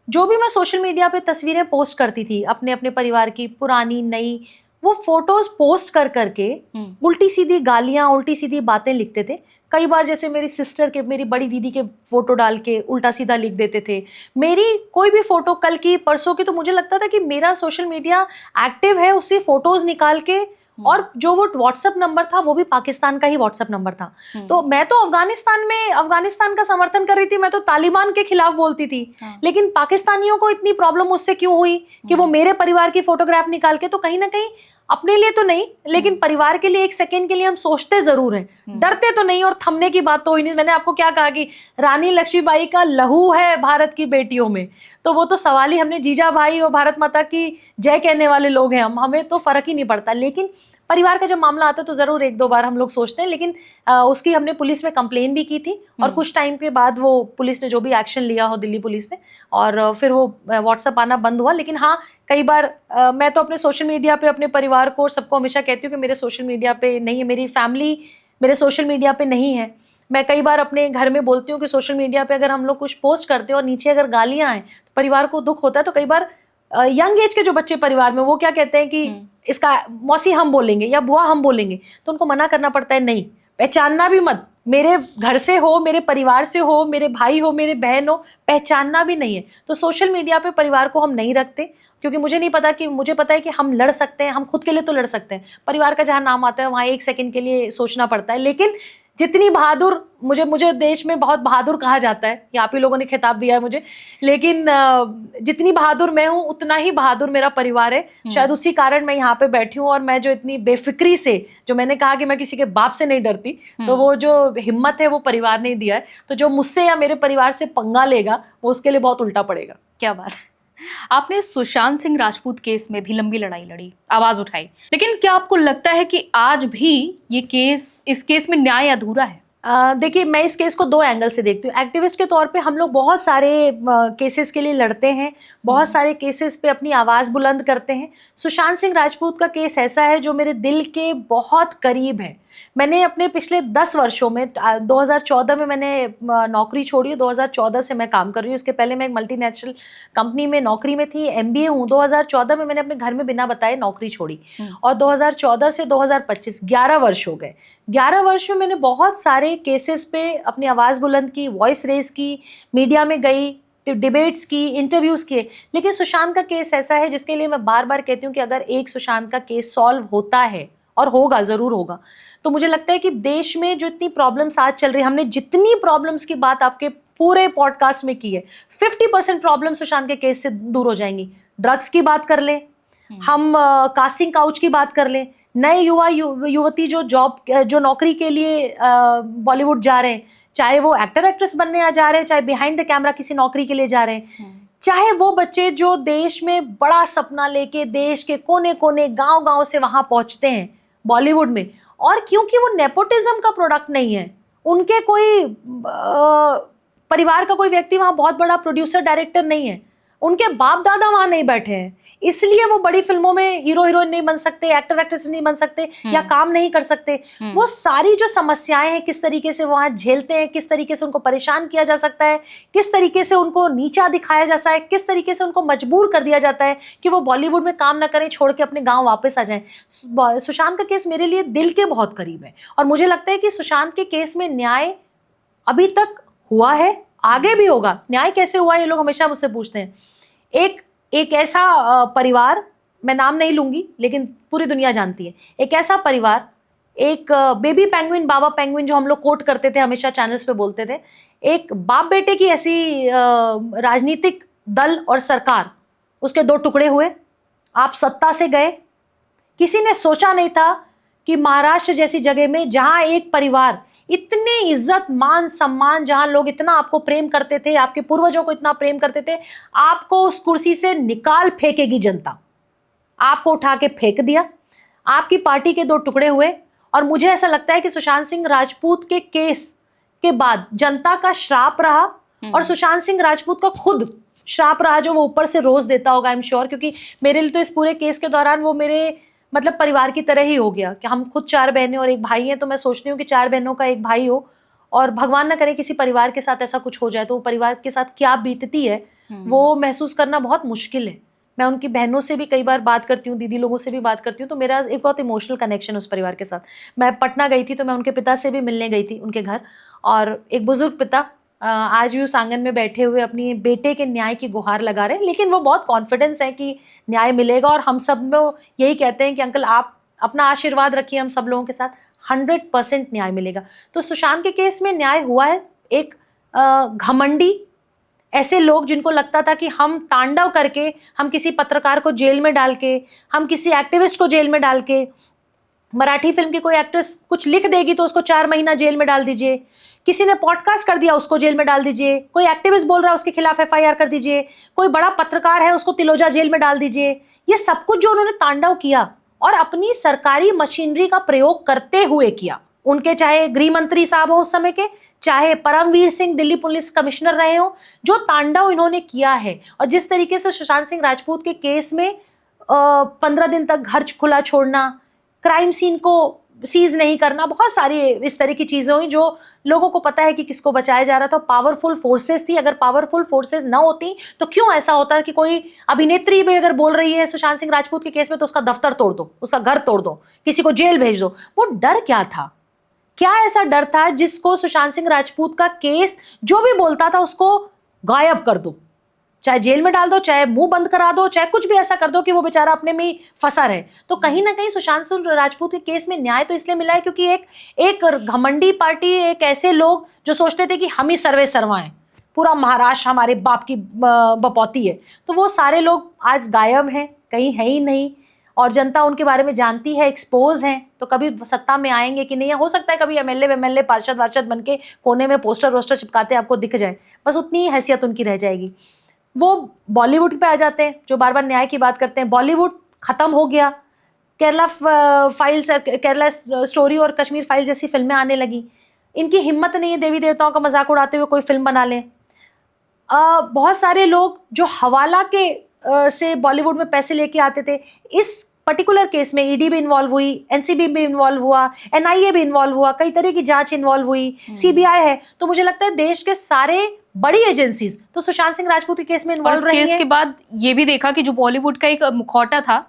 जो भी मैं सोशल मीडिया पे तस्वीरें पोस्ट करती थी अपने अपने परिवार की, पुरानी नई, वो फोटोज पोस्ट कर करके उल्टी सीधी गालियां, उल्टी सीधी बातें लिखते थे। कई बार जैसे मेरी सिस्टर के, मेरी बड़ी दीदी के फोटो डाल के उल्टा सीधा लिख देते थे। मेरी कोई भी फोटो कल की परसों की, तो मुझे लगता था कि मेरा सोशल मीडिया एक्टिव है, उससे फोटोज निकाल के, और जो वो व्हाट्सएप नंबर था वो भी पाकिस्तान का ही व्हाट्सएप नंबर था। तो मैं तो अफगानिस्तान का समर्थन कर रही थी, मैं तो तालिबान के खिलाफ बोलती थी। लेकिन पाकिस्तानियों को इतनी प्रॉब्लम उससे क्यों हुई कि वो मेरे परिवार की फोटोग्राफ निकाल के, तो कहीं ना कहीं अपने लिए तो नहीं लेकिन परिवार के लिए एक सेकंड के लिए हम सोचते जरूर हैं, डरते तो नहीं। और थमने की बात तो हुई नहीं। मैंने आपको क्या कहा कि रानी लक्ष्मीबाई का लहू है भारत की बेटियों में, तो वो तो सवाल ही, हमने जीजा भाई और भारत माता की जय कहने वाले लोग हैं हम, हमें तो फर्क ही नहीं पड़ता। लेकिन परिवार का जब मामला आता है तो जरूर एक दो बार हम लोग सोचते हैं। लेकिन उसकी हमने पुलिस में कंप्लेन भी की थी, और कुछ टाइम के बाद वो पुलिस ने जो भी एक्शन लिया हो, दिल्ली पुलिस ने, और फिर वो व्हाट्सएप आना बंद हुआ। लेकिन हाँ, कई बार मैं तो अपने सोशल मीडिया पे अपने परिवार को, सबको हमेशा कहती हूँ कि मेरे सोशल मीडिया पे नहीं है, मेरी फैमिली मेरे सोशल मीडिया पे नहीं है। मैं कई बार अपने घर में बोलती हूँ कि सोशल मीडिया पे अगर हम लोग कुछ पोस्ट करते हैं और नीचे अगर गालियां आए तो परिवार को दुख होता है। तो कई बार यंग एज के जो बच्चे परिवार में, वो क्या कहते हैं कि इसका मौसी हम बोलेंगे या बुआ हम बोलेंगे, तो उनको मना करना पड़ता है, नहीं, पहचानना भी मत, मेरे घर से हो, मेरे परिवार से हो, मेरे भाई हो, मेरे बहन हो, पहचानना भी नहीं है। तो सोशल मीडिया पे परिवार को हम नहीं रखते, क्योंकि मुझे पता है कि हम लड़ सकते हैं, हम खुद के लिए तो लड़ सकते हैं, परिवार का जहाँ नाम आता है वहाँ एक सेकंड के लिए सोचना पड़ता है। लेकिन जितनी बहादुर, मुझे मुझे देश में बहुत बहादुर कहा जाता है, ये आप ही लोगों ने खिताब दिया है मुझे, लेकिन जितनी बहादुर मैं हूँ उतना ही बहादुर मेरा परिवार है। शायद उसी कारण मैं यहाँ पे बैठी हूँ, और मैं जो इतनी बेफिक्री से, जो मैंने कहा कि मैं किसी के बाप से नहीं डरती, तो वो जो हिम्मत है वो परिवार ने दिया है। तो जो मुझसे या मेरे परिवार से पंगा लेगा वो उसके लिए बहुत उल्टा पड़ेगा। क्या बात है। आपने सुशांत सिंह राजपूत केस में भी लंबी लड़ाई लड़ी, आवाज उठाई, लेकिन क्या आपको लगता है कि आज भी ये केस, इस केस में न्याय अधूरा है? देखिए, मैं इस केस को दो एंगल से देखती हूँ। एक्टिविस्ट के तौर पे हम लोग बहुत सारे केसेस के लिए लड़ते हैं, बहुत सारे केसेस पे अपनी आवाज़ बुलंद करते हैं। सुशांत सिंह राजपूत का केस ऐसा है जो मेरे दिल के बहुत करीब है। मैंने अपने पिछले 10 वर्षों में 2014 में मैंने नौकरी छोड़ी, 2014 से मैं काम कर रही हूँ। इसके पहले मैं एक मल्टीनेशनल कंपनी में नौकरी में थी, MBA हूँ। 2014 में मैंने अपने घर में बिना बताए नौकरी छोड़ी, और 2014 से 2025 11 वर्ष हो गए। 11 वर्ष में मैंने बहुत सारे केसेस पे अपनी आवाज़ बुलंद की, वॉइस रेज की, मीडिया में गई, डिबेट्स की, इंटरव्यूज़ किए। लेकिन सुशांत का केस ऐसा है जिसके लिए मैं बार बार कहती हूँ कि अगर एक सुशांत का केस सॉल्व होता है, और होगा, ज़रूर होगा, तो मुझे लगता है कि देश में जो इतनी प्रॉब्लम्स आज चल रही है, हमने जितनी प्रॉब्लम्स की बात आपके पूरे पॉडकास्ट में की है, 50% प्रॉब्लम सुशांत के केस से दूर हो जाएंगी। ड्रग्स की बात कर ले, हम कास्टिंग काउच की बात कर ले, नए युवा युवती जो नौकरी के लिए बॉलीवुड जा रहे हैं, चाहे वो एक्टर एक्ट्रेस बनने जा रहे हैं, चाहे बिहाइंड द कैमरा किसी नौकरी के लिए जा रहे हैं, चाहे वो बच्चे जो देश में बड़ा सपना लेके देश के कोने कोने, गांव गांव से वहां पहुंचते हैं बॉलीवुड में, और क्योंकि वो नेपोटिज्म का प्रोडक्ट नहीं है, उनके कोई परिवार का कोई व्यक्ति वहां बहुत बड़ा प्रोड्यूसर डायरेक्टर नहीं है, उनके बाप दादा वहां नहीं बैठे हैं, इसलिए वो बड़ी फिल्मों में हीरो हीरोइन नहीं बन सकते, एक्टर एक्ट्रेस नहीं बन सकते, या काम नहीं कर सकते। वो सारी जो समस्याएं हैं, किस तरीके से वहां झेलते हैं, किस तरीके से उनको परेशान किया जा सकता है, किस तरीके से उनको नीचा दिखाया जाता है, किस तरीके से उनको मजबूर कर दिया जाता है कि वो बॉलीवुड में काम ना करें, छोड़ के अपने गाँव वापस आ जाएं। सुशांत का केस मेरे लिए दिल के बहुत करीब है, और मुझे लगता है कि सुशांत के केस में न्याय अभी तक हुआ है, आगे भी होगा। न्याय कैसे हुआ, ये लोग हमेशा मुझसे पूछते हैं। एक ऐसा परिवार, मैं नाम नहीं लूंगी लेकिन पूरी दुनिया जानती है, एक ऐसा परिवार, एक बेबी पेंगुइन, बाबा पेंगुइन, जो हम लोग कोट करते थे, हमेशा चैनल्स पे बोलते थे, एक बाप बेटे की ऐसी राजनीतिक दल और सरकार, उसके दो टुकड़े हुए, आप सत्ता से गए। किसी ने सोचा नहीं था कि महाराष्ट्र जैसी जगह में, जहां एक परिवार इतने इज्जत मान सम्मान, जहां लोग इतना आपको प्रेम करते थे, आपके पूर्वजों को इतना प्रेम करते थे, आपको उस कुर्सी से निकाल फेंकेगी जनता। आपको उठा के फेंक दिया, आपकी पार्टी के दो टुकड़े हुए। और मुझे ऐसा लगता है कि सुशांत सिंह राजपूत के केस के बाद जनता का श्राप रहा, और सुशांत सिंह राजपूत का खुद श्राप रहा, जो वो ऊपर से रोज देता होगा, आई एम श्योर। क्योंकि मेरे लिए तो इस पूरे केस के दौरान वो मेरे मतलब परिवार की तरह ही हो गया, कि हम खुद 4 बहनें और एक भाई हैं, तो मैं सोचती हूँ कि 4 बहनों का एक भाई हो, और भगवान ना करे किसी परिवार के साथ ऐसा कुछ हो जाए, तो वो परिवार के साथ क्या बीतती है वो महसूस करना बहुत मुश्किल है। मैं उनकी बहनों से भी कई बार बात करती हूँ, दीदी लोगों से भी बात करती हूँ, तो मेरा एक बहुत इमोशनल कनेक्शन उस परिवार के साथ। मैं पटना गई थी, तो मैं उनके पिता से भी मिलने गई थी, उनके घर, और एक बुजुर्ग पिता आज भी उस आंगन में बैठे हुए अपनी बेटे के न्याय की गुहार लगा रहे हैं, लेकिन वो बहुत कॉन्फिडेंस है कि न्याय मिलेगा। और हम सब में यही कहते हैं कि अंकल आप अपना आशीर्वाद रखिए हम सब लोगों के साथ, 100% न्याय मिलेगा। तो सुशांत के केस में न्याय हुआ है। एक घमंडी, ऐसे लोग जिनको लगता था कि हम तांडव करके, हम किसी पत्रकार को जेल में डाल के, हम किसी एक्टिविस्ट को जेल में डाल के, मराठी फिल्म की कोई एक्ट्रेस कुछ लिख देगी तो उसको 4 महीना जेल में डाल दीजिए, किसी ने पॉडकास्ट कर दिया उसको जेल में डाल दीजिए, कोई एक्टिविस्ट बोल रहा है उसके खिलाफ FIR कर दीजिए, कोई बड़ा पत्रकार है उसको तिलोजा जेल में डाल दीजिए। ये सब कुछ जो उन्होंने तांडव किया, और अपनी सरकारी मशीनरी का प्रयोग करते हुए किया, उनके चाहे गृह मंत्री साहब हो उस समय के, चाहे परमवीर सिंह दिल्ली पुलिस कमिश्नर रहे हो, जो तांडव इन्होंने किया है, और जिस तरीके से सुशांत सिंह राजपूत के केस में 15 दिन तक घर खुला छोड़ना, क्राइम सीन को सीज नहीं करना, बहुत सारी इस तरह की चीजें हुई जो लोगों को पता है कि किसको बचाया जा रहा था। पावरफुल फोर्सेस थी, अगर पावरफुल फोर्सेस ना होती तो क्यों ऐसा होता कि कोई अभिनेत्री भी अगर बोल रही है सुशांत सिंह राजपूत के केस में, तो उसका दफ्तर तोड़ दो, उसका घर तोड़ दो, किसी को जेल भेज दो। वो डर क्या था? क्या ऐसा डर था जिसको सुशांत सिंह राजपूत का केस जो भी बोलता था उसको गायब कर दो? चाहे जेल में डाल दो, चाहे मुंह बंद करा दो, चाहे कुछ भी ऐसा कर दो कि वो बेचारा अपने में ही फंसा रहे। तो कहीं ना कहीं सुशांत सिंह राजपूत के केस में न्याय तो इसलिए मिला है क्योंकि एक घमंडी पार्टी, एक ऐसे लोग जो सोचते थे कि हम ही सर्वे सर्वा हैं, पूरा महाराष्ट्र हमारे बाप की बपौती है, तो वो सारे लोग आज गायब हैं, कहीं है ही नहीं, और जनता उनके बारे में जानती है, एक्सपोज हैं। तो कभी सत्ता में आएंगे कि नहीं, हो सकता है कभी एमएलए पार्षद वार्षद बन के कोने में पोस्टर वोस्टर चिपकाते आपको दिख जाए, बस उतनी ही हैसियत उनकी रह जाएगी। वो बॉलीवुड पे आ जाते हैं, जो बार बार न्याय की बात करते हैं। बॉलीवुड खत्म हो गया, केरला फाइल्स, केरला स्टोरी और कश्मीर फाइल्स जैसी फिल्में आने लगी। इनकी हिम्मत नहीं है देवी देवताओं का मजाक उड़ाते हुए कोई फिल्म बना लें। बहुत सारे लोग जो हवाला के से बॉलीवुड में पैसे लेके आते थे, इस पर्टिकुलर केस में ईडी भी इन्वॉल्व हुई, एनसीबी भी इन्वॉल्व हुआ, एनआईए भी इन्वॉल्व हुआ, कई तरह की जांच इन्वॉल्व हुई, सीबीआई है। तो मुझे लगता है देश के सारे बड़ी एजेंसीज तो सुशांत सिंह राजपूत के केस में इन्वॉल्व रही हैं। केस के बाद ये भी देखा कि जो बॉलीवुड का एक मुखौटा था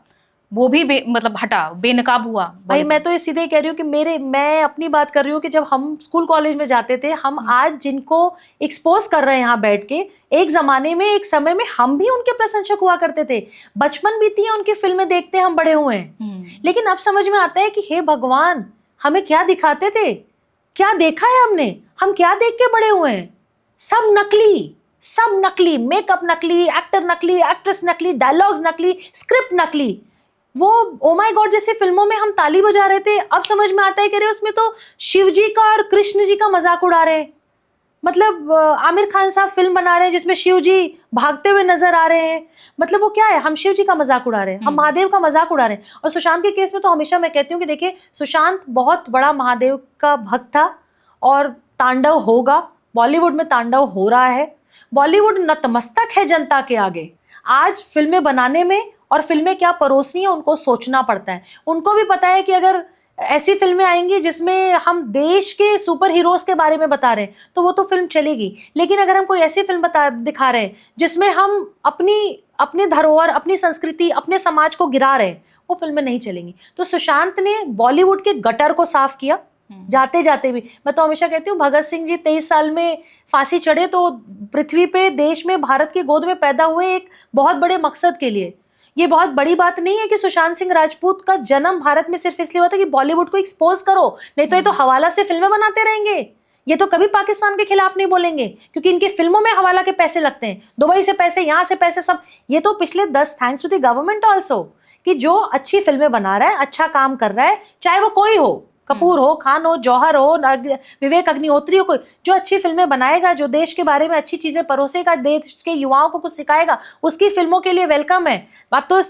वो भी मतलब हटा, बेनकाब हुआ। भाई मैं तो ये सीधे कह रही हूँ कि मैं अपनी बात कर रही हूँ कि जब हम स्कूल कॉलेज में जाते थे, हम आज जिनको एक्सपोज कर रहे हैं यहाँ बैठ के, एक जमाने में, एक समय में हम भी उनके प्रशंसक हुआ करते थे। बचपन बीती है, उनकी फिल्में देखते हम बड़े हुए हैं। लेकिन अब समझ में आता है कि हे भगवान, हमें क्या दिखाते थे, क्या देखा है हमने, हम क्या देख के बड़े हुए हैं। सब नकली, सब नकली, मेकअप नकली, एक्टर नकली, एक्ट्रेस नकली, डायलॉग्स नकली, स्क्रिप्ट नकली। वो ओ माय गॉड जैसी फिल्मों में हम ताली बजा रहे थे, अब समझ में आता है कि उसमें तो शिव जी का और कृष्ण जी का मजाक उड़ा रहे हैं। मतलब आमिर खान साहब फिल्म बना रहे हैं जिसमें शिव जी भागते हुए नजर आ रहे हैं। मतलब वो क्या है, हम शिव जी का मजाक उड़ा रहे हैं, हम महादेव का मजाक उड़ा रहे हैं। और सुशांत के केस में तो हमेशा मैं कहती हूँ कि देखिए, सुशांत बहुत बड़ा महादेव का भक्त था और तांडव होगा, बॉलीवुड में तांडव हो रहा है। बॉलीवुड नतमस्तक है जनता के आगे। आज फिल्में बनाने में और फिल्में क्या परोसनी है उनको सोचना पड़ता है। उनको भी पता है कि अगर ऐसी फिल्में आएंगी जिसमें हम देश के सुपर हीरोज के बारे में बता रहे हैं तो वो तो फिल्म चलेगी, लेकिन अगर हम कोई ऐसी फिल्म दिखा रहे हैं जिसमें हम अपनी धरोहर, अपनी संस्कृति, अपने समाज को गिरा रहे हैं, वो फिल्में नहीं चलेंगी। तो सुशांत ने बॉलीवुड के गटर को साफ किया जाते जाते भी। मैं तो हमेशा कहती हूँ, भगत सिंह जी 23 साल में फांसी चढ़े तो पृथ्वी पे, देश में, भारत की गोद में पैदा हुए एक बहुत बड़े मकसद के लिए। ये बहुत बड़ी बात नहीं है कि सुशांत सिंह राजपूत का जन्म भारत में सिर्फ इसलिए हुआ था कि बॉलीवुड को एक्सपोज करो, नहीं तो ये तो हवाला से फिल्में बनाते रहेंगे। ये तो कभी पाकिस्तान के खिलाफ नहीं बोलेंगे क्योंकि इनकी फिल्मों में हवाला के पैसे लगते हैं, दुबई से पैसे, यहाँ से पैसे, सब। ये तो पिछले 10, thanks to the government also, कि जो अच्छी फिल्में बना रहा है, अच्छा काम कर रहा है, चाहे वो कोई हो, कपूर हो, खान हो, जौहर हो, विवेक अग्निहोत्री हो, कोई जो अच्छी फिल्में बनाएगा, जो देश के बारे में अच्छी चीजें परोसेगा, देश के युवाओं को कुछ सिखाएगा, उसकी फिल्मों के लिए वेलकम है। अब तो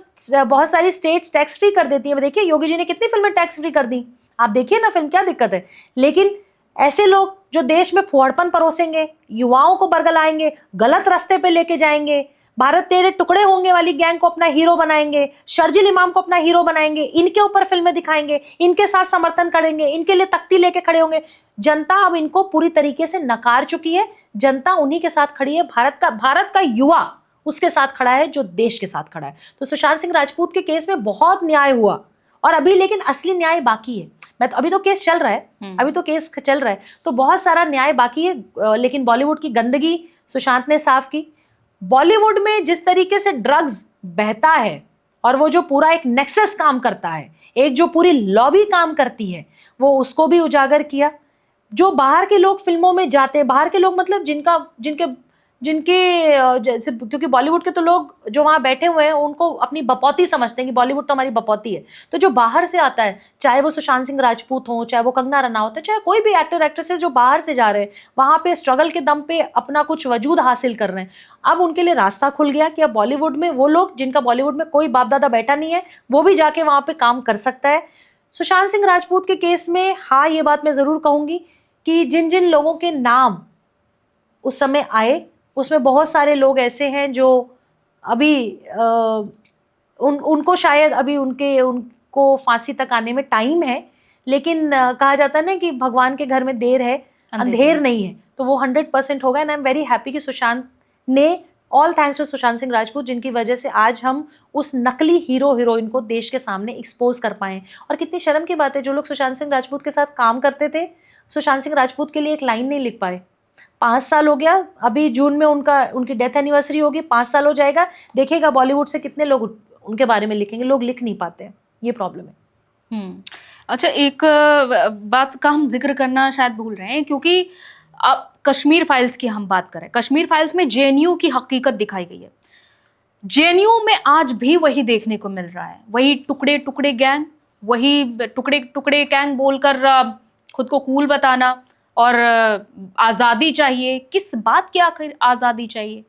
बहुत सारी स्टेट्स टैक्स फ्री कर देती है। देखिए योगी जी ने कितनी फिल्में टैक्स फ्री कर दी, आप देखिए ना फिल्म, क्या दिक्कत है। लेकिन ऐसे लोग जो देश में फुहड़पन परोसेंगे, युवाओं को बरगलाएंगे, गलत रास्ते पे लेके जाएंगे, भारत तेरे टुकड़े होंगे वाली गैंग को अपना हीरो बनाएंगे, शर्जिल इमाम को अपना हीरो बनाएंगे, इनके ऊपर फिल्में दिखाएंगे, इनके साथ समर्थन करेंगे, इनके लिए तख्ती लेके खड़े होंगे। जनता अब इनको पूरी तरीके से नकार चुकी है। जनता उन्हीं के साथ खड़ी है, भारत का युवा उसके साथ खड़ा है जो देश के साथ खड़ा है। तो सुशांत सिंह राजपूत के केस में बहुत न्याय हुआ और अभी लेकिन असली न्याय बाकी है। अभी तो केस चल रहा है, अभी तो केस चल रहा है, तो बहुत सारा न्याय बाकी है। लेकिन बॉलीवुड की गंदगी सुशांत ने साफ की। बॉलीवुड में जिस तरीके से ड्रग्स बहता है और वो जो पूरा एक नेक्सस काम करता है, एक जो पूरी लॉबी काम करती है, वो उसको भी उजागर किया। जो बाहर के लोग फिल्मों में जाते हैं, बाहर के लोग मतलब जिनके जैसे, क्योंकि बॉलीवुड के तो लोग जो वहाँ बैठे हुए हैं उनको अपनी बपौती समझते हैं कि बॉलीवुड तो हमारी बपौती है। तो जो बाहर से आता है, चाहे वो सुशांत सिंह राजपूत हो, चाहे वो कंगना रनावत हो, चाहे कोई भी एक्टर एक्ट्रेसेस जो बाहर से जा रहे हैं, वहाँ पे स्ट्रगल के दम पे अपना कुछ वजूद हासिल कर रहे हैं, अब उनके लिए रास्ता खुल गया कि अब बॉलीवुड में वो लोग जिनका बॉलीवुड में कोई बाप दादा बैठा नहीं है, वो भी जाके वहाँ पे काम कर सकता है। सुशांत सिंह राजपूत के केस में हाँ, ये बात मैं जरूर कहूंगी कि जिन जिन लोगों के नाम उस समय आए, उसमें बहुत सारे लोग ऐसे हैं जो अभी उनको शायद अभी उनको फांसी तक आने में टाइम है, लेकिन कहा जाता है ना कि भगवान के घर में देर है, अंधेर नहीं है। तो वो 100% होगा। And I am very happy कि सुशांत ने, all thanks to Sushant Singh Rajput, जिनकी वजह से आज हम उस नकली हीरो हीरोइन को देश के सामने एक्सपोज कर पाए। और कितनी शर्म की बात है, जो लोग सुशांत सिंह राजपूत के साथ काम करते थे, सुशांत सिंह राजपूत के लिए एक लाइन नहीं लिख पाए। 5 साल हो गया, अभी जून में उनकी डेथ एनिवर्सरी होगी, 5 साल हो जाएगा, देखिएगा बॉलीवुड से कितने लोग उनके बारे में लिखेंगे। लोग लिख नहीं पाते हैं, ये प्रॉब्लम है। अच्छा, एक बात का हम जिक्र करना शायद भूल रहे हैं, क्योंकि अब कश्मीर फाइल्स की हम बात करें, कश्मीर फाइल्स में जेएनयू की हकीकत दिखाई गई है। जेएनयू में आज भी वही देखने को मिल रहा है, वही टुकड़े टुकड़े गैंग, वही टुकड़े टुकड़े गैंग बोलकर खुद को कूल बताना, और आज़ादी चाहिए। किस बात की आखिर आज़ादी चाहिए?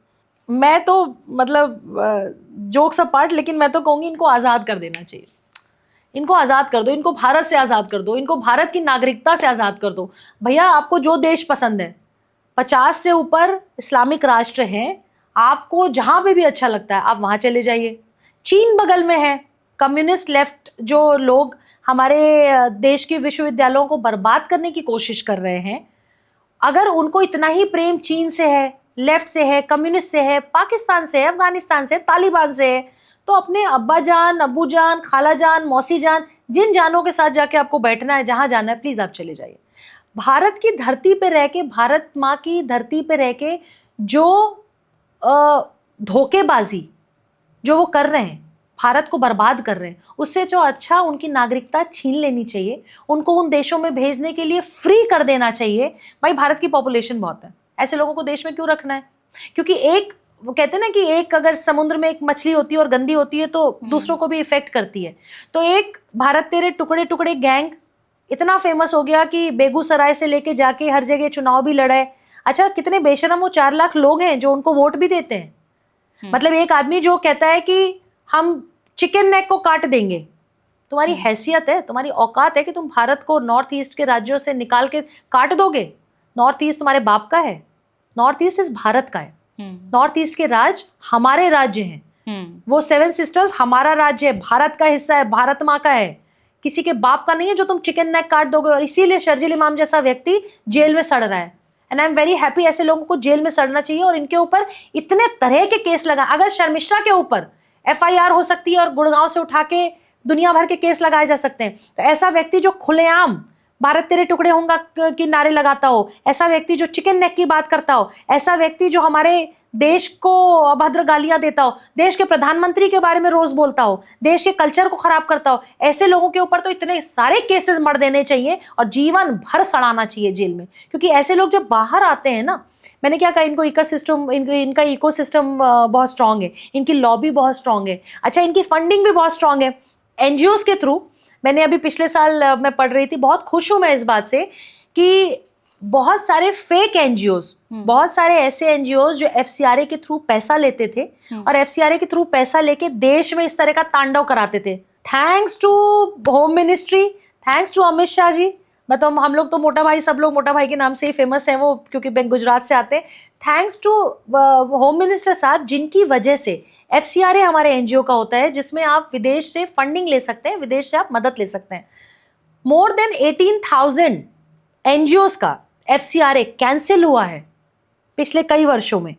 मैं तो मतलब जोक्स अपार्ट, लेकिन मैं तो कहूँगी इनको आज़ाद कर देना चाहिए। इनको आज़ाद कर दो, इनको भारत से आज़ाद कर दो, इनको भारत की नागरिकता से आज़ाद कर दो। भैया आपको जो देश पसंद है, 50 से ऊपर इस्लामिक राष्ट्र हैं, आपको जहाँ पे भी अच्छा लगता है आप वहाँ चले जाइए। चीन बगल में है, कम्युनिस्ट लेफ्ट जो लोग हमारे देश के विश्वविद्यालयों को बर्बाद करने की कोशिश कर रहे हैं, अगर उनको इतना ही प्रेम चीन से है, लेफ्ट से है, कम्युनिस्ट से है, पाकिस्तान से है, अफगानिस्तान से, तालिबान से है, तो अपने अब्बा जान, अब्बू जान, खाला जान, मौसी जान, जिन जानों के साथ जाके आपको बैठना है, जहां जाना है, प्लीज आप चले जाइए। भारत की धरती पे रह के, भारत माँ की धरती पे रह के जो धोखेबाजी जो वो कर रहे हैं, भारत को बर्बाद कर रहे हैं, उससे जो अच्छा उनकी नागरिकता छीन लेनी चाहिए, उनको उन देशों में भेजने के लिए फ्री कर देना चाहिए। भाई भारत की पॉपुलेशन बहुत है, ऐसे लोगों को देश में क्यों रखना है? क्योंकि एक, वो कहते हैं ना कि एक अगर समुद्र में एक मछली होती है और गंदी होती है तो दूसरों को भी इफेक्ट करती है। तो एक भारत तेरे टुकड़े टुकड़े गैंग इतना फेमस हो गया कि बेगूसराय से लेके जाके हर जगह चुनाव भी लड़ा है। अच्छा, कितने बेशरम वो 4 लाख लोग हैं जो उनको वोट भी देते हैं। मतलब एक आदमी जो कहता है कि हम चिकन नेक को काट देंगे, तुम्हारी हैसियत है, तुम्हारी औकात है कि तुम भारत को नॉर्थ ईस्ट के राज्यों से निकाल के काट दोगे? नॉर्थ ईस्ट तुम्हारे बाप का है, नॉर्थ ईस्ट इस भारत का है। नॉर्थ ईस्ट के राज्य हमारे राज्य हैं, वो 7 सिस्टर्स हमारा राज्य है, भारत का हिस्सा है, भारत माँ का है, किसी के बाप का नहीं है जो तुम चिकन नेक काट दोगे। और इसीलिए शर्जील इमाम जैसा व्यक्ति जेल में सड़ रहा है। And I am very happy, ऐसे लोगों को जेल में सड़ना चाहिए और इनके ऊपर इतने तरह के केस लगा। अगर शर्मिष्ठा के ऊपर FIR हो सकती है और गुड़गांव से उठा के दुनिया भर के केस लगाए जा सकते हैं, तो ऐसा व्यक्ति जो खुलेआम भारत तेरे टुकड़े होंगे की नारे लगाता हो, ऐसा व्यक्ति जो चिकन नेक की बात करता हो, ऐसा व्यक्ति जो हमारे देश को अभद्र गालियां देता हो, देश के प्रधानमंत्री के बारे में रोज बोलता हो, देश के कल्चर को खराब करता हो, ऐसे लोगों के ऊपर तो इतने सारे केसेस मर देने चाहिए और जीवन भर सड़ाना चाहिए जेल में। क्योंकि ऐसे लोग जब बाहर आते हैं ना, मैंने क्या कहा, इनको इनका इकोसिस्टम बहुत स्ट्रांग है, इनकी लॉबी बहुत स्ट्रांग है। अच्छा, इनकी फंडिंग भी बहुत स्ट्रांग है NGOs के थ्रू। मैंने अभी पिछले साल मैं पढ़ रही थी, बहुत खुश हूं मैं इस बात से कि बहुत सारे फेक NGOs, बहुत सारे ऐसे NGOs जो FCRA के थ्रू पैसा लेते थे और FCRA के थ्रू पैसा लेके देश में इस तरह का तांडव कराते थे। Thanks to home ministry, thanks to Amit Shah ji. मैं तो, हम लोग तो मोटा भाई, सब लोग मोटा भाई के नाम से ही फेमस हैं वो, क्योंकि बैंक गुजरात से आते हैं। थैंक्स टू होम मिनिस्टर साहब, जिनकी वजह से FCRA हमारे NGO का होता है, जिसमें आप विदेश से फंडिंग ले सकते हैं, विदेश से आप मदद ले सकते हैं। मोर देन 18,000 NGOs का FCRA कैंसिल हुआ है पिछले कई वर्षों में,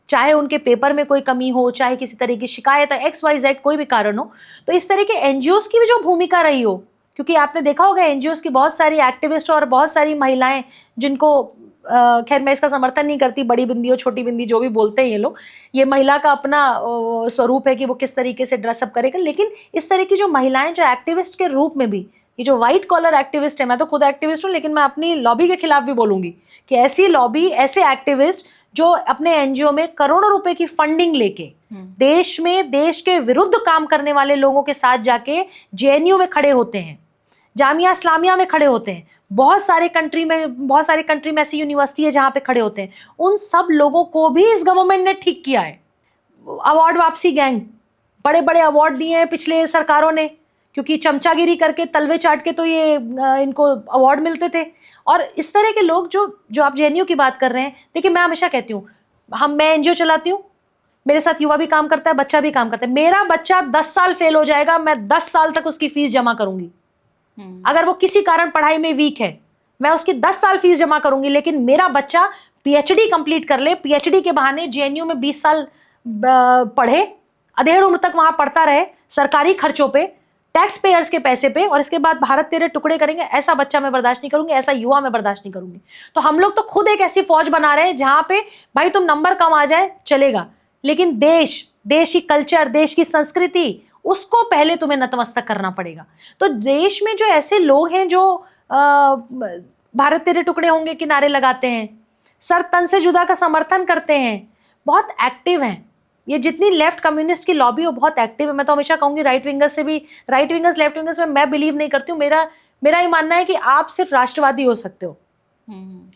चाहे उनके पेपर में कोई कमी हो, चाहे किसी तरह की शिकायत है, XYZ कोई भी कारण हो। तो इस तरह के NGOs की भी जो भूमिका रही हो, क्योंकि आपने देखा होगा NGOs की बहुत सारी एक्टिविस्ट और बहुत सारी महिलाएं, जिनको खैर मैं इसका समर्थन नहीं करती, बड़ी बिंदी और छोटी बिंदी जो भी बोलते हैं ये लोग, ये महिला का अपना स्वरूप है कि वो किस तरीके से ड्रेसअप करेगा। लेकिन इस तरह की जो महिलाएं जो एक्टिविस्ट के रूप में भी, ये जो व्हाइट कॉलर एक्टिविस्ट है, मैं तो खुद एक्टिविस्ट हूँ, लेकिन मैं अपनी लॉबी के खिलाफ भी बोलूंगी कि ऐसी लॉबी, ऐसे एक्टिविस्ट जो अपने NGO में करोड़ों रुपए की फंडिंग लेके देश में देश के विरुद्ध काम करने वाले लोगों के साथ जाके JNU में खड़े होते हैं, जामिया इस्लामिया में खड़े होते हैं, बहुत सारे कंट्री में ऐसी यूनिवर्सिटी है जहां पे खड़े होते हैं। उन सब लोगों को भी इस गवर्नमेंट ने ठीक किया है। अवार्ड वापसी गैंग, बड़े बड़े अवार्ड दिए हैं पिछले सरकारों ने, क्योंकि चमचागिरी करके, तलवे चाट के तो ये इनको अवार्ड मिलते थे। और इस तरह के लोग जो आप JNU की बात कर रहे हैं, देखिए मैं हमेशा कहती हूँ, मैं NGO चलाती हूँ, मेरे साथ युवा भी काम करता है, बच्चा भी काम करता है। मेरा बच्चा 10 साल फेल हो जाएगा, मैं 10 साल तक उसकी फीस जमा करूंगी। अगर वो किसी कारण पढ़ाई में वीक है, मैं उसकी 10 साल फीस जमा करूंगी, लेकिन मेरा बच्चा PhD कंप्लीट कर ले, PhD के बहाने JNU में 20 साल पढ़े, अधेड़ उम्र तक वहां पढ़ता रहे सरकारी खर्चों पे, टैक्स पेयर्स के पैसे पे, और इसके बाद भारत तेरे टुकड़े करेंगे, ऐसा बच्चा मैं बर्दाश्त नहीं करूंगी, ऐसा युवा मैं बर्दाश्त नहीं करूंगी। तो हम लोग तो खुद एक ऐसी फौज बना रहे हैं जहां पे भाई तुम नंबर कम आ जाए चलेगा, लेकिन देश की कल्चर, देश की संस्कृति, उसको पहले तुम्हें नतमस्तक करना पड़ेगा। तो देश में जो ऐसे लोग हैं जो भारत तेरे टुकड़े होंगे के नारे लगाते हैं, सर तन से जुदा का समर्थन करते हैं, बहुत एक्टिव हैं, ये जितनी लेफ्ट कम्युनिस्ट की लॉबी हो बहुत एक्टिव है। मैं तो हमेशा कहूंगी राइट विंगर्स से भी, राइट विंगर्स लेफ्ट विंगर्स में मैं बिलीव नहीं करती हूँ। मेरा ये मानना है कि आप सिर्फ राष्ट्रवादी हो सकते हो,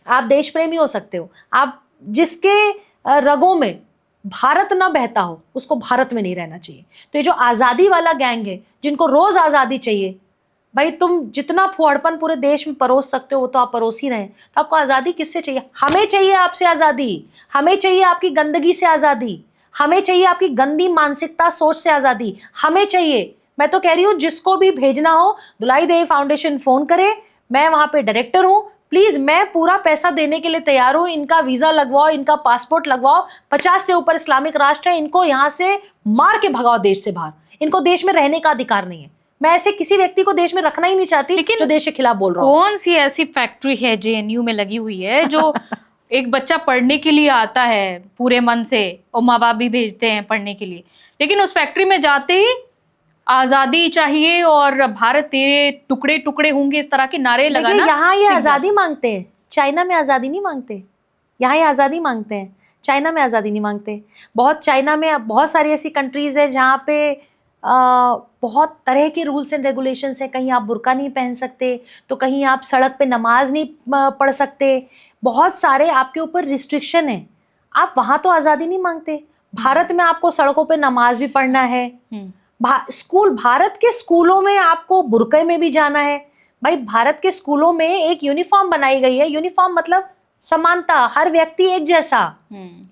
आप देश प्रेमी हो सकते हो, आप जिसके रगों में भारत ना बहता हो उसको भारत में नहीं रहना चाहिए। तो ये जो आज़ादी वाला गैंग है जिनको रोज आज़ादी चाहिए, भाई तुम जितना फुहड़पन पूरे देश में परोस सकते हो वो तो आप परोस ही रहे हैं। तो आपको आज़ादी किससे चाहिए? हमें चाहिए आपसे आज़ादी, हमें चाहिए आपकी गंदगी से आज़ादी, हमें चाहिए आपकी गंदी मानसिकता सोच से आज़ादी, हमें चाहिए। मैं तो कह रही हूँ जिसको भी भेजना हो दुलाई देवी फाउंडेशन फोन करे, मैं वहां पे डायरेक्टर हूँ, प्लीज मैं पूरा पैसा देने के लिए तैयार हूँ। इनका वीजा लगवाओ, इनका पासपोर्ट लगवाओ, 50 से ऊपर इस्लामिक राष्ट्र है, इनको यहाँ से मार के भगाओ देश से बाहर, इनको देश में रहने का अधिकार नहीं है। मैं ऐसे किसी व्यक्ति को देश में रखना ही नहीं चाहती लेकिन जो देश के खिलाफ बोल रहा हूँ। कौन सी ऐसी फैक्ट्री है जेएनयू में लगी हुई है जो एक बच्चा पढ़ने के लिए आता है पूरे मन से, और माँ बाप भी भेजते हैं पढ़ने के लिए, लेकिन उस फैक्ट्री में जाते ही आजादी चाहिए और भारत तेरे टुकड़े टुकड़े होंगे इस तरह के नारे लगाना। यहाँ ये आजादी मांगते हैं, चाइना में आजादी नहीं मांगते। यहाँ ये आजादी मांगते हैं, चाइना में आजादी नहीं मांगते। चाइना में बहुत सारी ऐसी कंट्रीज है जहाँ पे बहुत तरह के रूल्स एंड रेगुलेशंस हैं। कहीं आप बुर्का नहीं पहन सकते, तो कहीं आप सड़क पे नमाज नहीं पढ़ सकते, बहुत सारे आपके ऊपर रिस्ट्रिक्शन है। आप वहाँ तो आज़ादी नहीं मांगते। भारत में आपको सड़कों पे नमाज भी पढ़ना है, भारत के स्कूलों में आपको बुर्के में भी जाना है। भाई भारत के स्कूलों में एक यूनिफॉर्म बनाई गई है, यूनिफॉर्म मतलब समानता, हर व्यक्ति एक जैसा,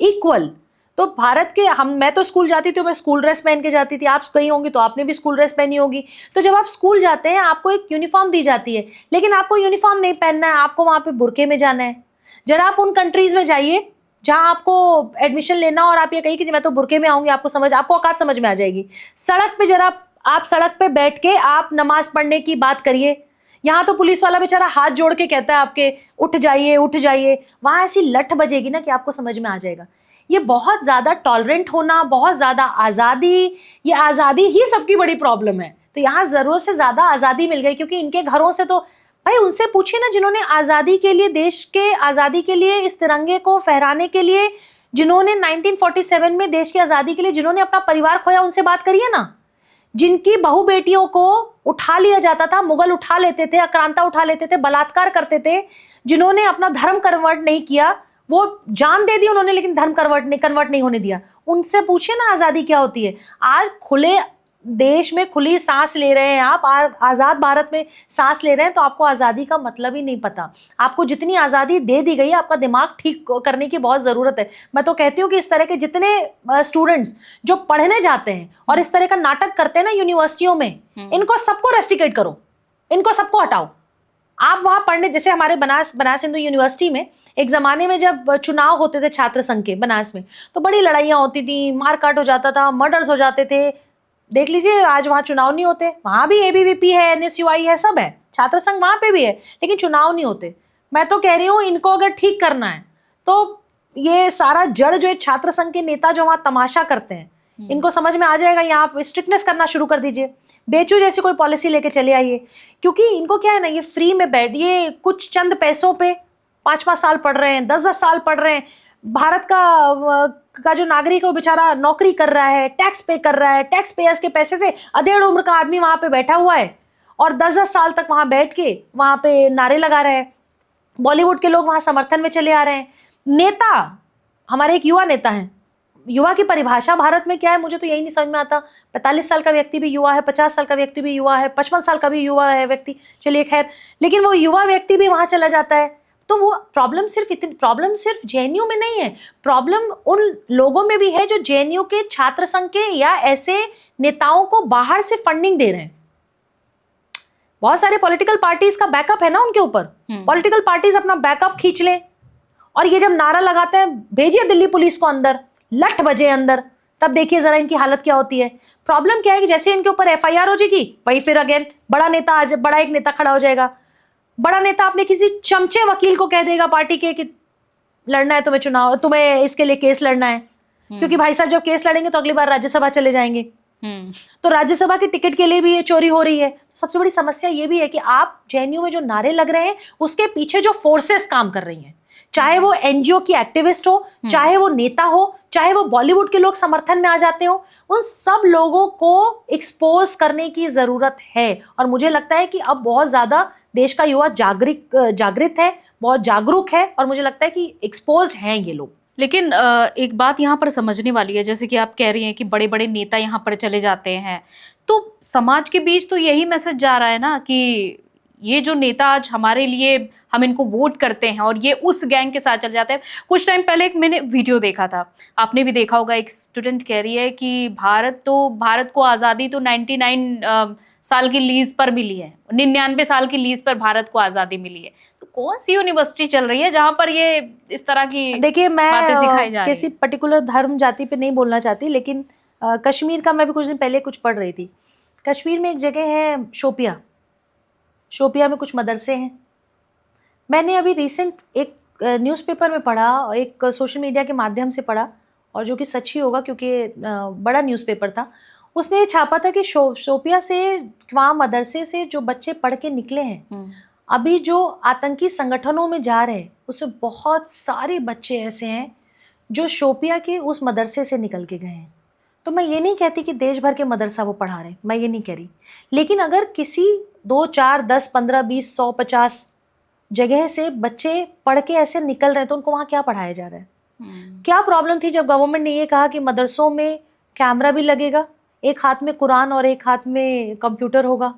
इक्वल। तो भारत के मैं तो स्कूल जाती थी, मैं स्कूल ड्रेस पहन के जाती थी, आप कहीं होंगी तो आपने भी स्कूल ड्रेस पहनी होगी। तो जब आप स्कूल जाते हैं आपको एक यूनिफॉर्म दी जाती है, लेकिन आपको यूनिफॉर्म नहीं पहनना है, आपको वहां पे बुर्के में जाना है। जरा आप उन कंट्रीज में जाइए जहां आपको एडमिशन लेना और आप ये कही कि मैं तो बुर्के में आऊंगी, आपको औकात समझ में आ जाएगी। सड़क पे जरा आप सड़क पे बैठ के आप नमाज पढ़ने की बात करिए, यहाँ तो पुलिस वाला बेचारा हाथ जोड़ के कहता है आपके उठ जाइए उठ जाइए। वहां ऐसी लठ बजेगी ना कि आपको समझ में आ जाएगा। ये बहुत ज्यादा टॉलरेंट होना, बहुत ज्यादा आजादी, ये आजादी ही सबकी बड़ी प्रॉब्लम है। तो यहाँ जरूरत से ज्यादा आजादी मिल गई, क्योंकि इनके घरों से तो भाई उनसे पूछिए ना जिन्होंने आजादी के लिए, देश के आजादी के लिए, इस तिरंगे को फहराने के लिए, जिन्होंने 1947 में देश की आजादी के लिए जिन्होंने अपना परिवार खोया, उनसे बात करिए ना। जिनकी बहू बेटियों को उठा लिया जाता था, मुगल उठा लेते थे, आक्रांता उठा लेते थे, बलात्कार करते थे, जिन्होंने अपना धर्म कन्वर्ट नहीं किया, वो जान दे दी उन्होंने लेकिन धर्म कन्वर्ट नहीं होने दिया। उनसे पूछिए ना आजादी क्या होती है। आज खुले देश में खुली सांस ले रहे हैं आप, आजाद भारत में सांस ले रहे हैं, तो आपको आजादी का मतलब ही नहीं पता। आपको जितनी आजादी दे दी गई है, आपका दिमाग ठीक करने की बहुत जरूरत है। मैं तो कहती हूँ कि इस तरह के जितने स्टूडेंट्स जो पढ़ने जाते हैं और इस तरह का नाटक करते हैं ना यूनिवर्सिटियों में, इनको सबको रेस्टिकेट करो, इनको सबको हटाओ। आप वहां पढ़ने, जैसे हमारे बनास हिंदू यूनिवर्सिटी में एक जमाने में जब चुनाव होते थे छात्र संघ के बनास में, तो बड़ी लड़ाइयां होती थी, मारकाट हो जाता था, मर्डर्स हो जाते थे। देख लीजिए आज वहां चुनाव नहीं होते, वहां भी एबीवीपी है, एनएसयूआई है, सब है, छात्र संघ वहां पे भी है, लेकिन चुनाव नहीं होते। मैं तो कह रही हूँ इनको अगर ठीक करना है तो ये सारा जड़ जो है छात्र संघ के नेता जो वहां तमाशा करते हैं, इनको समझ में आ जाएगा। यहाँ स्ट्रिक्टनेस करना शुरू कर दीजिए, बेचू जैसी कोई पॉलिसी लेके चले आइए। क्योंकि इनको क्या है ना, ये फ्री में बैठ, ये कुछ चंद पैसों पे 5-5 साल पढ़ रहे हैं, 10-10 साल पढ़ रहे हैं। भारत का जो नागरिक है वो बेचारा नौकरी कर रहा है, टैक्स पे कर रहा है, टैक्स पेयर्स के पैसे से अधेड़ उम्र का आदमी वहां पे बैठा हुआ है और 10-10 साल तक वहां बैठ के वहां पे नारे लगा रहे हैं। बॉलीवुड के लोग वहां समर्थन में चले आ रहे हैं। नेता हमारे एक युवा नेता हैं। युवा की परिभाषा भारत में क्या है मुझे तो यही नहीं समझ में आता। 45 साल का व्यक्ति भी युवा है, 50 साल का व्यक्ति भी युवा है, 55 साल का भी युवा है व्यक्ति, चलिए खैर, लेकिन वो युवा व्यक्ति भी वहां चला जाता है। तो वो प्रॉब्लम सिर्फ जेएनयू में नहीं है, प्रॉब्लम उन लोगों में भी है जो जेएनयू के छात्र संघ के या ऐसे नेताओं को बाहर से फंडिंग दे रहे हैं। बहुत सारे पॉलिटिकल पार्टीज का बैकअप है ना उनके ऊपर, पॉलिटिकल पार्टीज अपना बैकअप खींच लें और ये जब नारा लगाते हैं भेजिए दिल्ली पुलिस को अंदर, लठ बजे अंदर, तब देखिए जरा इनकी हालत क्या होती है। प्रॉब्लम क्या है कि जैसे इनके ऊपर एफआईआर हो जाएगी, वही फिर अगेन बड़ा नेता आज बड़ा एक नेता खड़ा हो जाएगा। बड़ा नेता अपने किसी चमचे वकील को कह देगा पार्टी के कि लड़ना है तुम्हें चुनाव, तुम्हें इसके लिए केस लड़ना है, क्योंकि भाई साहब जब केस लड़ेंगे तो अगली बार राज्यसभा चले जाएंगे। तो राज्यसभा की टिकट के लिए भी ये चोरी हो रही है। सबसे बड़ी समस्या ये भी है कि आप जेएनयू में जो नारे लग रहे हैं उसके पीछे जो फोर्सेस काम कर रही हैं, चाहे वो एनजीओ की एक्टिविस्ट हो, चाहे वो नेता हो, चाहे वो बॉलीवुड के लोग समर्थन में आ जाते हो, उन सब लोगों को एक्सपोज करने की जरूरत है। और मुझे लगता है कि अब बहुत ज्यादा देश का युवा जागृत है, बहुत जागरूक है, और मुझे लगता है कि एक्सपोज्ड हैं ये लोग। लेकिन एक बात यहाँ पर समझने वाली है, जैसे कि आप कह रही हैं कि बड़े बड़े नेता यहाँ पर चले जाते हैं, तो समाज के बीच तो यही मैसेज जा रहा है ना कि ये जो नेता आज हमारे लिए, हम इनको वोट करते हैं और ये उस गैंग के साथ चले जाते हैं। कुछ टाइम पहले एक मैंने वीडियो देखा था, आपने भी देखा होगा, एक स्टूडेंट कह रही है कि भारत को आज़ादी तो 99 साल की लीज पर मिली है, 99 साल की लीज पर भारत को आज़ादी मिली है। तो कौन सी यूनिवर्सिटी चल रही है जहाँ पर ये इस तरह की देखिए, बातें सिखाई जा रही किसी पर्टिकुलर धर्म जाति पे नहीं बोलना चाहती, लेकिन कश्मीर का मैं भी कुछ दिन पहले कुछ पढ़ रही थी। कश्मीर में एक जगह है शोपिया में कुछ मदरसे हैं। मैंने अभी रिसेंट एक न्यूज़पेपर में पढ़ा और एक सोशल मीडिया के माध्यम से पढ़ा, और जो कि सच ही होगा क्योंकि बड़ा न्यूज़पेपर था। उसने ये छापा था कि शोपिया से, वहाँ मदरसे से जो बच्चे पढ़ के निकले हैं, अभी जो आतंकी संगठनों में जा रहे हैं उसमें बहुत सारे बच्चे ऐसे हैं जो शोपिया के उस मदरसे से निकल के गए हैं। तो मैं ये नहीं कहती कि देश भर के मदरसा वो पढ़ा रहे हैं, मैं ये नहीं कह रही, लेकिन अगर किसी 2, 4, 10, 15, 20, 100, 50 जगह से बच्चे पढ़ के ऐसे निकल रहे हैं तो उनको वहाँ क्या पढ़ाया जा रहा है? क्या प्रॉब्लम थी जब गवर्नमेंट ने ये कहा कि मदरसों में कैमरा भी लगेगा, एक हाथ में कुरान और एक हाथ में कंप्यूटर होगा?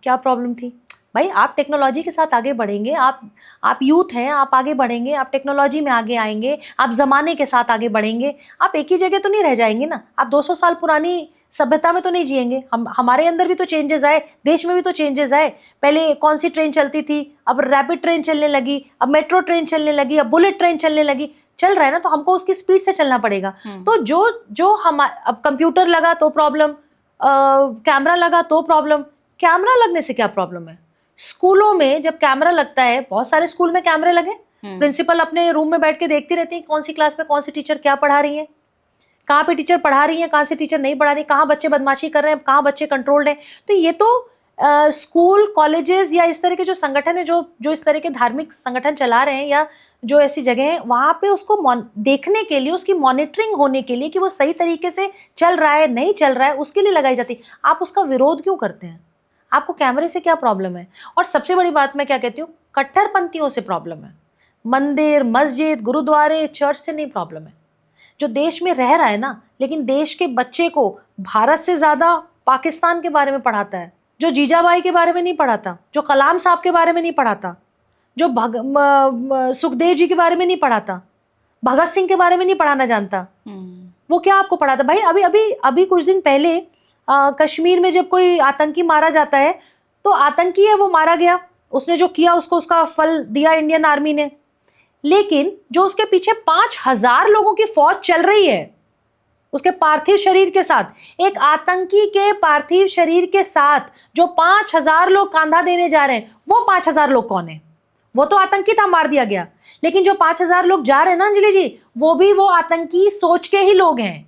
क्या प्रॉब्लम थी भाई? आप टेक्नोलॉजी के साथ आगे बढ़ेंगे, आप यूथ हैं, आप आगे बढ़ेंगे, आप टेक्नोलॉजी में आगे आएंगे, आप ज़माने के साथ आगे बढ़ेंगे। आप एक ही जगह तो नहीं रह जाएंगे ना, आप 200 साल पुरानी सभ्यता में तो नहीं जिएंगे। हमारे अंदर भी तो चेंजेस आए, देश में भी तो चेंजेस आए। पहले कौन सी ट्रेन चलती थी, अब रैपिड ट्रेन चलने लगी, अब मेट्रो ट्रेन चलने लगी, अब बुलेट ट्रेन चलने लगी। चल रहा है ना, तो हमको उसकी स्पीड से चलना पड़ेगा। तो जो हम, अब कंप्यूटर लगा तो प्रॉब्लम, कैमरा लगा तो प्रॉब्लम। कैमरा लगने से क्या प्रॉब्लम है? स्कूलों में जब कैमरा लगता है, बहुत सारे स्कूल में कैमरे लगे, प्रिंसिपल अपने रूम में बैठ के देखती रहती है कौन सी क्लास में कौन सी टीचर क्या पढ़ा रही है, कहाँ पे टीचर पढ़ा रही है, कहाँ से टीचर नहीं पढ़ा रही, कहाँ बच्चे बदमाशी कर रहे हैं, कहाँ बच्चे कंट्रोल्ड हैं। तो ये तो स्कूल, कॉलेजेस या इस तरह के जो संगठन है, जो इस तरह के धार्मिक संगठन चला रहे हैं या जो ऐसी जगह है, वहाँ पे उसको देखने के लिए, उसकी मॉनिटरिंग होने के लिए कि वो सही तरीके से चल रहा है नहीं चल रहा है, उसके लिए लगाई जाती। आप उसका विरोध क्यों करते हैं? आपको कैमरे से क्या प्रॉब्लम है? और सबसे बड़ी बात मैं क्या कहती हूँ, कट्टरपंथियों से प्रॉब्लम है। मंदिर, मस्जिद, गुरुद्वारे, चर्च से नहीं प्रॉब्लम है। जो देश में रह रहा है ना, लेकिन देश के बच्चे को भारत से ज़्यादा पाकिस्तान के बारे में पढ़ाता है, जो जीजाबाई के बारे में नहीं पढ़ाता, जो कलाम साहब के बारे में नहीं पढ़ाता, जो सुखदेव जी के बारे में नहीं पढ़ाता, भगत सिंह के बारे में नहीं पढ़ाना जानता, वो क्या आपको पढ़ाता? भाई अभी कुछ दिन पहले कश्मीर में जब कोई आतंकी मारा जाता है तो आतंकी है, वो मारा गया, उसने जो किया उसको उसका फल दिया इंडियन आर्मी ने। लेकिन जो उसके पीछे 5000 लोगों की फौज चल रही है उसके पार्थिव शरीर के साथ, एक आतंकी के पार्थिव शरीर के साथ जो 5000 लोग कंधा देने जा रहे हैं, वो 5000 लोग कौन है? वो तो आतंकी था, मार दिया गया। लेकिन जो 5000 लोग जा रहे हैं ना अंजलि जी, वो आतंकी सोच के ही लोग हैं।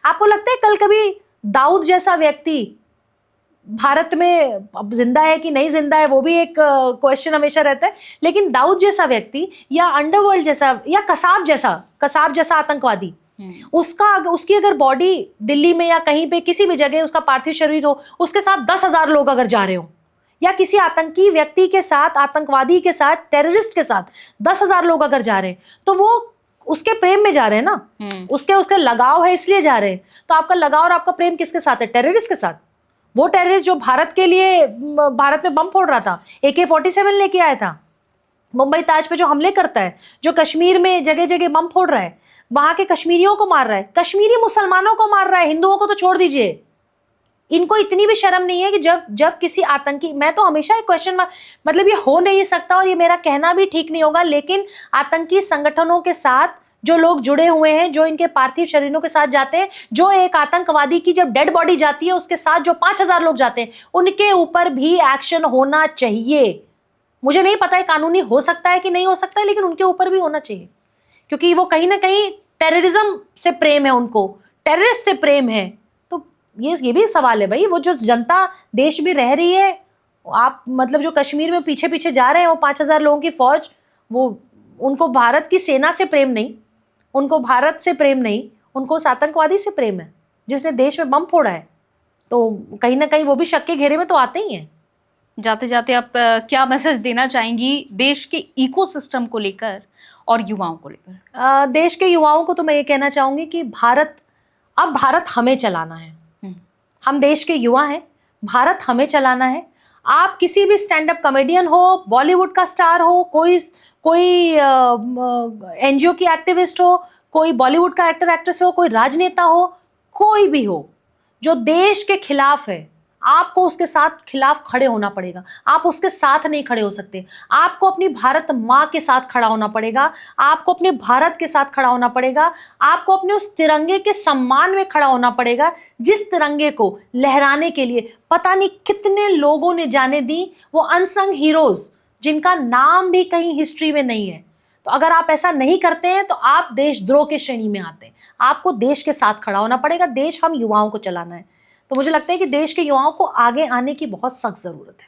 आपको लगता है कल कभी दाऊद जैसा व्यक्ति भारत में अब जिंदा है कि नहीं जिंदा है, वो भी एक क्वेश्चन हमेशा रहता है, लेकिन दाऊद जैसा व्यक्ति या अंडरवर्ल्ड जैसा या कसाब जैसा आतंकवादी, उसकी अगर बॉडी दिल्ली में या कहीं पे किसी भी जगह उसका पार्थिव शरीर हो, उसके साथ 10,000 लोग अगर जा रहे हो, या किसी आतंकी व्यक्ति के साथ, आतंकवादी के साथ, टेररिस्ट के साथ 10,000 लोग अगर जा रहे हैं, तो वो उसके प्रेम में जा रहे हैं ना, उसके लगाव है इसलिए जा रहे हैं। तो आपका लगाव और आपका प्रेम किसके साथ है? टेररिस्ट के साथ। वो टेररिस्ट जो भारत में बम फोड़ रहा था, AK-47 लेके आया था, मुंबई ताज पे जो हमले करता है, जो कश्मीर में जगह जगह बम फोड़ रहा है, वहां के कश्मीरियों को मार रहा है, कश्मीरी मुसलमानों को मार रहा है, हिंदुओं को तो छोड़ दीजिए। इनको इतनी भी शर्म नहीं है कि जब किसी आतंकी, मैं तो हमेशा एक क्वेश्चन, मतलब ये हो नहीं सकता और ये मेरा कहना भी ठीक नहीं होगा, लेकिन आतंकी संगठनों के साथ जो लोग जुड़े हुए हैं, जो इनके पार्थिव शरीरों के साथ जाते हैं, जो एक आतंकवादी की जब डेड बॉडी जाती है उसके साथ जो 5,000 लोग जाते हैं, उनके ऊपर भी एक्शन होना चाहिए। मुझे नहीं पता है कानूनी हो सकता है कि नहीं हो सकता है, लेकिन उनके ऊपर भी होना चाहिए, क्योंकि वो कहीं ना कहीं टेररिज्म से प्रेम है, उनको टेररिस्ट से प्रेम है। तो ये भी सवाल है भाई, वो जो जनता देश में रह रही है, आप मतलब जो कश्मीर में पीछे पीछे जा रहे हैं वो 5,000 लोगों की फौज, वो उनको भारत की सेना से प्रेम नहीं, उनको भारत से प्रेम नहीं, उनको उस आतंकवादी से प्रेम है जिसने देश में बम फोड़ा है। तो कहीं ना कहीं वो भी शक के घेरे में तो आते ही हैं। जाते जाते आप क्या मैसेज देना चाहेंगी देश के इकोसिस्टम को लेकर और युवाओं को लेकर? देश के युवाओं को तो मैं ये कहना चाहूंगी कि अब भारत हमें चलाना है। हम देश के युवा हैं, भारत हमें चलाना है। आप किसी भी स्टैंड अप कॉमेडियन हो, बॉलीवुड का स्टार हो, कोई एनजीओ की एक्टिविस्ट हो, कोई बॉलीवुड का एक्टर एक्ट्रेस हो, कोई राजनेता हो, कोई भी हो जो देश के खिलाफ है, आपको उसके साथ खिलाफ खड़े होना पड़ेगा। आप उसके साथ नहीं खड़े हो सकते, आपको अपनी भारत माँ के साथ खड़ा होना पड़ेगा, आपको अपने भारत के साथ खड़ा होना पड़ेगा, आपको अपने उस तिरंगे के सम्मान में खड़ा होना पड़ेगा जिस तिरंगे को लहराने के लिए पता नहीं कितने लोगों ने जाने दी, वो अनसंग हीरोज जिनका नाम भी कहीं हिस्ट्री में नहीं है। तो अगर आप ऐसा नहीं करते हैं तो आप देशद्रोह के श्रेणी में आते हैं। आपको देश के साथ खड़ा होना पड़ेगा, देश हम युवाओं को चलाना है। तो मुझे लगता है कि देश के युवाओं को आगे आने की बहुत सख्त जरूरत है।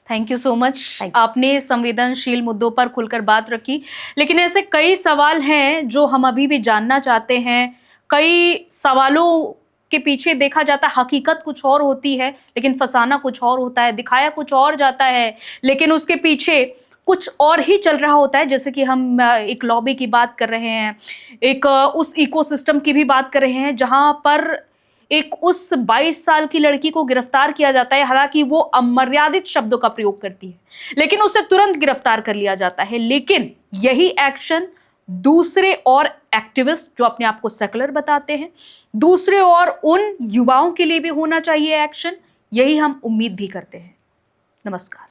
Thank you so much. आपने संवेदनशील मुद्दों पर खुलकर बात रखी, लेकिन ऐसे कई सवाल हैं जो हम अभी भी जानना चाहते हैं। कई सवालों के पीछे देखा जाता है हकीकत कुछ और होती है, लेकिन फसाना कुछ और होता है, दिखाया कुछ और जाता है, लेकिन उसके पीछे कुछ और ही चल रहा होता है। जैसे कि हम एक लॉबी की बात कर रहे हैं, एक उस इकोसिस्टम की भी बात कर रहे हैं जहां पर एक उस 22 साल की लड़की को गिरफ्तार किया जाता है, हालांकि वो अमर्यादित शब्दों का प्रयोग करती है, लेकिन उसे तुरंत गिरफ्तार कर लिया जाता है। लेकिन यही एक्शन दूसरे और एक्टिविस्ट जो अपने आप को सेकुलर बताते हैं, दूसरे और उन युवाओं के लिए भी होना चाहिए एक्शन, यही हम उम्मीद भी करते हैं। नमस्कार।